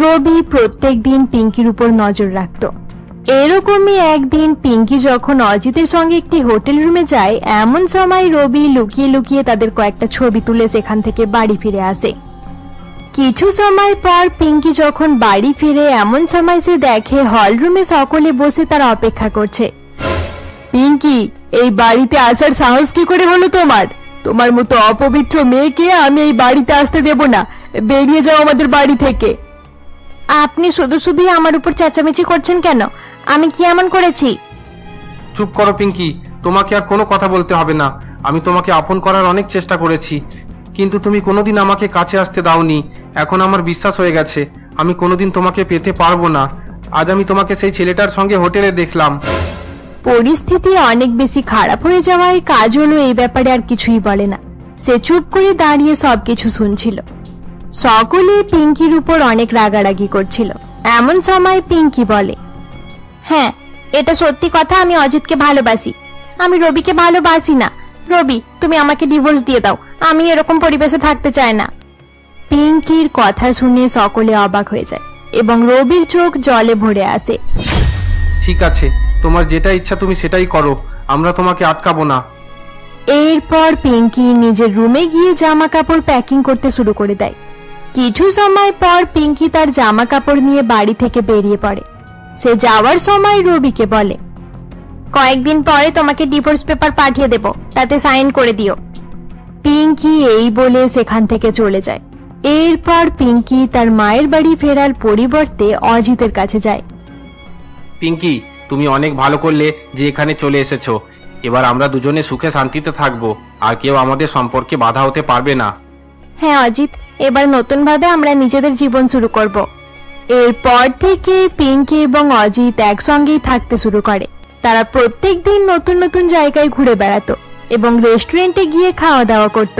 রবি প্রত্যেক দিন পিঙ্কির উপর নজর রাখত। এরকমই একদিন পিঙ্কি যখন অজিতের সঙ্গে একটি হোটেল রুমে যায়, এমন সময় রবি লুকিয়ে লুকিয়ে তাদের কয়েকটা ছবি তুলে সেখান থেকে বাড়ি ফিরে আসে। কিছু সময় পর পিঙ্কি যখন বাড়ি ফিরে, এমন সময় সে দেখে হল রুমে সকলে বসে তারা অপেক্ষা করছে। পিঙ্কি, এই বাড়িতে আসার সাহস কি করে হলো তোমার? তোমার মতো অপবিত্র মেয়েকে আমি এই বাড়িতে আসতে দেব না। বেরিয়ে যাও আমাদের বাড়ি থেকে। আপনি শুধু শুধুই আমার উপর চেঁচামেচি করছেন কেন? আমি কি এমন করেছি? চুপ করো পিঙ্কি, তোমাকে আর কোনো কথা বলতে হবে না। আমি তোমাকে আপন করার অনেক চেষ্টা করেছি, কিন্তু তুমি কোনোদিন আমাকে কাছে আসতে দাওনি। এখন আমার বিশ্বাস হয়ে গেছে আমি কোনোদিন তোমাকে পেতে পারবো না। আজ আমি তোমাকে সেই ছেলেটার সঙ্গে হোটেলে দেখলাম। পরিস্থিতি অনেক বেশি খারাপ হয়ে যাওয়ায় কাজল এই ব্যাপারে আর কিছুই বলে না। সে চুপ করে দাঁড়িয়ে সবকিছু শুনছিল। সকলে পিঙ্কির উপর অনেক রাগারাগি করছিল। এমন সময় পিঙ্কি বলে, হ্যাঁ, এটা সত্যি কথা, আমি অজিতকে ভালোবাসি। আমি রবিকে ভালোবাসি না। রবি, তুমি আমাকে ডিভোর্স দিয়ে দাও। আমি এরকম পরিবেশে থাকতে চাই না। পিঙ্কির কথা শুনে সকলে অবাক হয়ে যায় এবং রবির চোখ জলে ভরে আসে। ঠিক আছে, তোমার যেটা ইচ্ছা তুমি সেটাই করো, আমরা তোমাকে আটকাবো না। এরপর পিঙ্কি নিজের রুমে গিয়ে জামা কাপড় প্যাকিং করতে শুরু করে দেয়। কিছু সময় পর পিঙ্কি তার জামা কাপড় নিয়ে বাড়ি থেকে বেরিয়ে পড়ে। সে যাওয়ার সময় রবিকে বলে, কয়েকদিন পরে তোমাকে ডিভোর্স পেপার পাঠিয়ে দেব, তাতে সাইন করে দিও। পিঙ্কি এই বলে সেখান থেকে চলে যায়। এরপর পিঙ্কি তার মায়ের বাড়ি ফেরার পরিবর্তে অজিতের কাছে যায়। পিঙ্কি, তুমি অনেক ভালো করলে যে এখানে চলে এসেছো। এবার আমরা দুজনে সুখে শান্তিতে থাকবো, আর কেউ আমাদের সম্পর্কে বাধা হতে পারবে না। হ্যাঁ অজিত, এবার নতুন ভাবে আমরা নিজেদের জীবন শুরু করব। এরপর থেকে পিঙ্কি এবং অজিত একসঙ্গেই থাকতে শুরু করে। তারা প্রত্যেক দিন নতুন নতুন জায়গায় ঘুরে বেড়াতো এবং রেস্টুরেন্টে গিয়ে খাওয়া দাওয়া করত।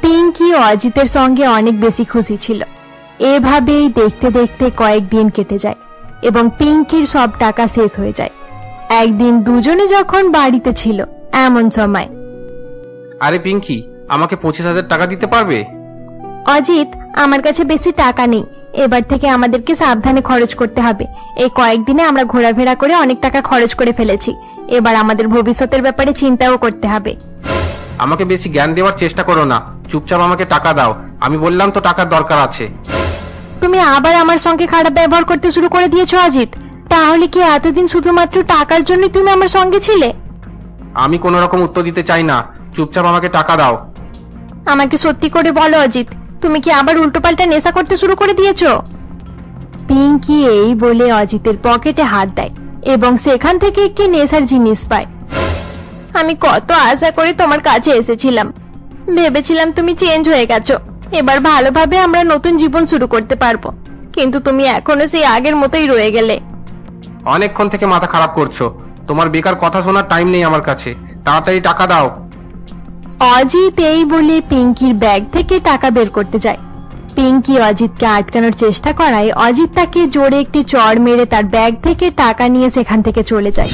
পিঙ্কি অজিতের সঙ্গে অনেক বেশি খুশি ছিল। এভাবেই দেখতে দেখতে কয়েকদিন কেটে যায় এবং পিঙ্কির সব টাকা শেষ হয়ে যায়। একদিন দুজনে যখন বাড়িতে ছিল এমন সময়, আরে পিঙ্কি, আমাকে 25,000 টাকা দিতে পারবে? অজিত, আমার কাছে বেশি টাকা নেই। এবার থেকে আমাদেরকে সাবধানে খরচ করতে হবে। এই কয়েকদিনে আমরা ঘোরাফেরা করে অনেক টাকা খরচ করে ফেলেছি। এবার আমাদের ভবিষ্যতের ব্যাপারে চিন্তাও করতে হবে। আমাকে বেশি জ্ঞান দেওয়ার চেষ্টা করো না, চুপচাপ আমাকে টাকা দাও। আমি বললাম তো টাকার দরকার আছে। তুমি আবার আমার সঙ্গে খারাপ ব্যবহার করতে শুরু করে দিয়েছো অজিত। তাহলে কি এতদিন শুধুমাত্র টাকার জন্য তুমি আমার সঙ্গে ছিলে? আমি কোনো রকম উত্তর দিতে চাই না, চুপচাপ আমাকে টাকা দাও। আমাকে সত্যি করে বলো অজিত, তুমি কি আবার উল্টোপাল্টা নেশা করতে শুরু করে দিয়েছো? পিঙ্কি এই বলে অজিতের পকেটে হাত দেয় এবং সেখান থেকে একটি নেশার জিনিস পায়। আমি কত আশা করে তোমার কাছে এসেছিলাম, ভেবেছিলাম তুমি চেঞ্জ হয়ে গেছো। এবার ভালোভাবে আমরা নতুন জীবন শুরু করতে পারবো, কিন্তু তুমি এখনো সেই আগের মতোই রয়ে গেলে। অনেকক্ষণ থেকে মাথা খারাপ করছো, তোমার বেকার কথা শোনার টাইম নেই আমার কাছে। তাড়াতাড়ি টাকা দাও। অজিত এই বলে পিঙ্কির ব্যাগ থেকে টাকা বের করতে যায়। পিঙ্কি অজিতকে আটকানোর চেষ্টা করায় অজিত তাকে জোরে একটি চড় মেরে তার ব্যাগ থেকে টাকা নিয়ে সেখান থেকে চলে যায়।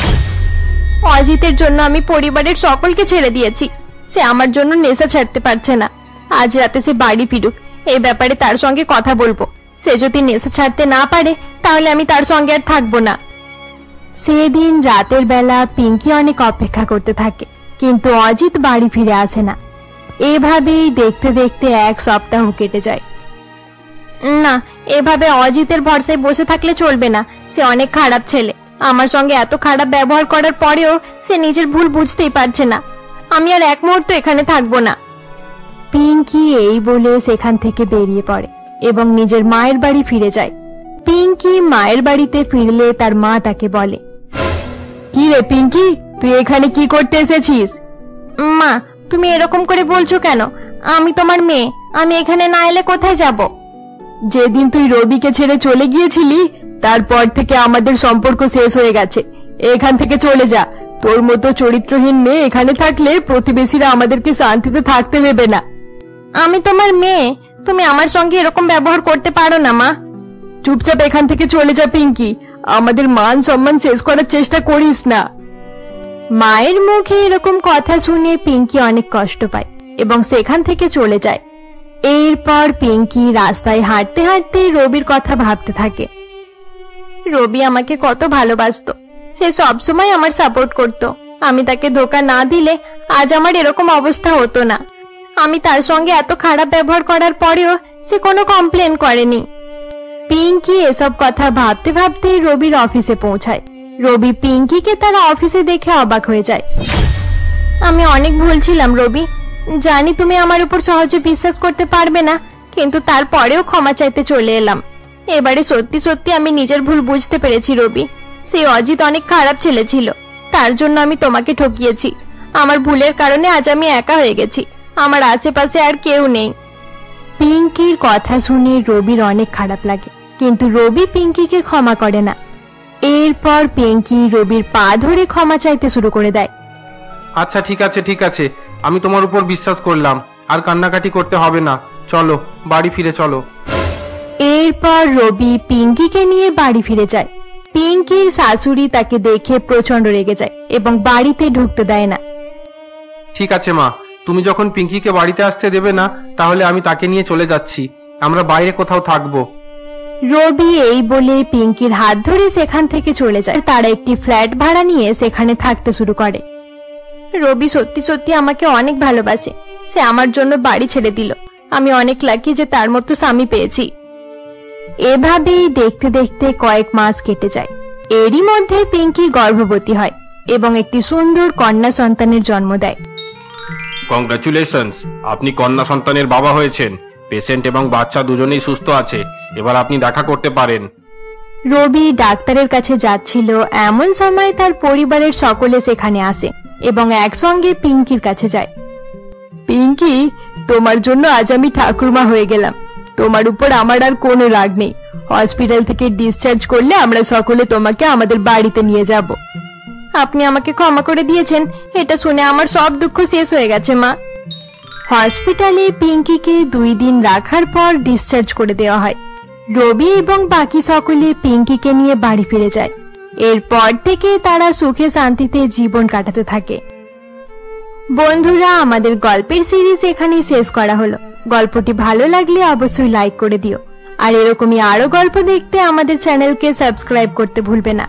অজিতের জন্য আমি পরিবারের সকলকে ছেড়ে দিয়েছি। সে আমার জন্য নেশা ছাড়তে পারছে না। আজ রাতে সে বাড়ি ফিরুক, এই ব্যাপারে তার সঙ্গে কথা বলবো। সে যদি নেশা ছাড়তে না পারে তাহলে আমি তার সঙ্গে আর থাকবো না। সেদিন রাতের বেলা পিঙ্কি অনেক অপেক্ষা করতে থাকে, কিন্তু অজিত বাড়ি ফিরে আসে না। এভাবেই দেখতে দেখতে এক সপ্তাহ কেটে যায়। না, এভাবে অজিতের ভরসায় বসে থাকলে চলবে না। সে অনেক খারাপ ছেলে। আমার সঙ্গে এত খারাপ ব্যবহার করার পরেও সে নিজের ভুল বুঝতেই পারছে না। আমি আর এক মুহূর্ত এখানে থাকবো না। পিঙ্কি এই বলে সেখান থেকে বেরিয়ে পড়ে এবং নিজের মায়ের বাড়ি ফিরে যায়। পিঙ্কি মায়ের বাড়িতে ফিরলে তার মা তাকে বলে, কি রে পিঙ্কি, তুই এখানে কি করতে এসেছিস? মা, তুমি এরকম করে বলছো কেন? আমি তোমার মেয়ে, আমি এখানে না এলে কোথায় যাব? যেদিন তুই রবিকে ছেড়ে চলে গিয়েছিলি তারপর থেকে আমাদের সম্পর্ক শেষ হয়ে গেছে। এখান থেকে চলে যা। তোর মতো চরিত্রহীন মেয়ে এখানে থাকলে প্রতিবেশীরা আমাদেরকে শান্তিতে থাকতে দেবে না। আমি তোমার মেয়ে, তুমি আমার সঙ্গে এরকম ব্যবহার করতে পারো না মা। চুপচাপ এখান থেকে চলে যা পিঙ্কি, আমাদের মান সম্মান শেষ করার চেষ্টা করিস না। মায়ের মুখে এরকম কথা শুনে পিঙ্কি অনেক কষ্ট পায় এবং সেখান থেকে চলে যায়। এরপর পিঙ্কি রাস্তায় হাঁটতে হাঁটতে রবির কথা ভাবতে থাকে। রবি আমাকে কত ভালোবাসতো, সে সবসময় আমার সাপোর্ট করত। আমি তাকে ধোকা না দিলে আজ আমার এরকম অবস্থা হতো না। আমি তার সঙ্গে এত খারাপ ব্যবহার করার পরেও সে কোনো কমপ্লেন করেনি। পিঙ্কি এসব কথা ভাবতে ভাবতে রবির অফিসে পৌঁছায়। রবি পিঙ্কিকে তার অফিসে দেখে অবাক হয়ে যায়। আমি অনেক ভুল ছিলাম রবি, জানি তুমি আমার উপর সহজে বিশ্বাস করতে পারবে না, কিন্তু তারপরেও ক্ষমা চাইতে চলে এলাম। এবারে সত্যি সত্যি আমি নিজের ভুল বুঝতে পেরেছি রবি। সেই অজিত অনেক খারাপ ছেলে ছিল, তার জন্য আমি তোমাকে ঠকিয়েছি। আমার ভুলের কারণে আজ আমি একা হয়ে গেছি, আমার আশেপাশে আর কেউ নেই। পিঙ্কির কথা শুনে রবির অনেক খারাপ লাগে, কিন্তু রবি পিঙ্কিকে ক্ষমা করে না। এরপর পিঙ্কি রবির পা ধরে ক্ষমা চাইতে শুরু করে দেয়। আচ্ছা ঠিক আছে, আমি তোমার উপর বিশ্বাস করলাম, আর কান্নাকাটি করতে হবে না, চলো বাড়ি ফিরে চলো। এরপর রবি পিঙ্কিকে নিয়ে বাড়ি ফিরে যায়। পিঙ্কির শাশুড়ি তাকে দেখে প্রচন্ড রেগে যায় এবং বাড়িতে ঢুকতে দেয় না। ঠিক আছে মা, তুমি যখন পিঙ্কিকে বাড়িতে আসতে দেবে না, তাহলে আমি তাকে নিয়ে চলে যাচ্ছি, আমরা বাইরে কোথাও থাকবো। রবি এই বলে পিঙ্কির হাত ধরে সেখান থেকে চলে যায়। তারা একটি ফ্ল্যাট ভাড়া নিয়ে সেখানে থাকতে শুরু করে। রবি সত্যি সত্যি আমাকে অনেক ভালোবাসে, সে আমার জন্য বাড়ি ছেড়ে দিল। আমি অনেক লাকি যে তার মতো স্বামী পেয়েছি। এভাবেই দেখতে দেখতে কয়েক মাস কেটে যায়। এরই মধ্যে পিঙ্কি গর্ভবতী হয় এবং একটি সুন্দর কন্যা সন্তানের জন্ম দেয়। কংগ্রাচুলেশনস, আপনি কন্যা সন্তানের বাবা হয়েছেন। পেশেন্ট এবং বাচ্চা দুজনেই সুস্থ আছে, এবার আপনি দেখা করতে পারেন। রবি ডাক্তারের কাছে যাচ্ছিল, এমন সময় তার পরিবারের সকলে সেখানে আসে এবং একসঙ্গে পিঙ্কির কাছে যায়। পিঙ্কি, তোমার জন্য আজ আমি ঠাকুরমা হয়ে গেলাম। তোমার উপর আমার আর কোনো রাগ নেই। হসপিটাল থেকে ডিসচার্জ করলে আমরা সকলে তোমাকে আমাদের বাড়িতে নিয়ে যাব। আপনি আমাকে ক্ষমা করে দিয়েছেন, এটা শুনে আমার সব দুঃখ শেষ হয়ে গেছে মা। হসপিটালে পিঙ্কিকে 2 দিন রাখার পর ডিসচার্জ করে দেওয়া হয়। রবি এবং বাকি সকলে পিঙ্কিকে নিয়ে বাড়ি ফিরে যায়। এরপর থেকে তারা সুখে শান্তিতে জীবন কাটাতে থাকে। বন্ধুরা, আমাদের গল্পের সিরিজ এখানেই শেষ করা হলো। গল্পটি ভালো লাগলে অবশ্যই লাইক করে দিও, আর এরকমই আরো গল্প দেখতে আমাদের চ্যানেলকে সাবস্ক্রাইব করতে ভুলবে না।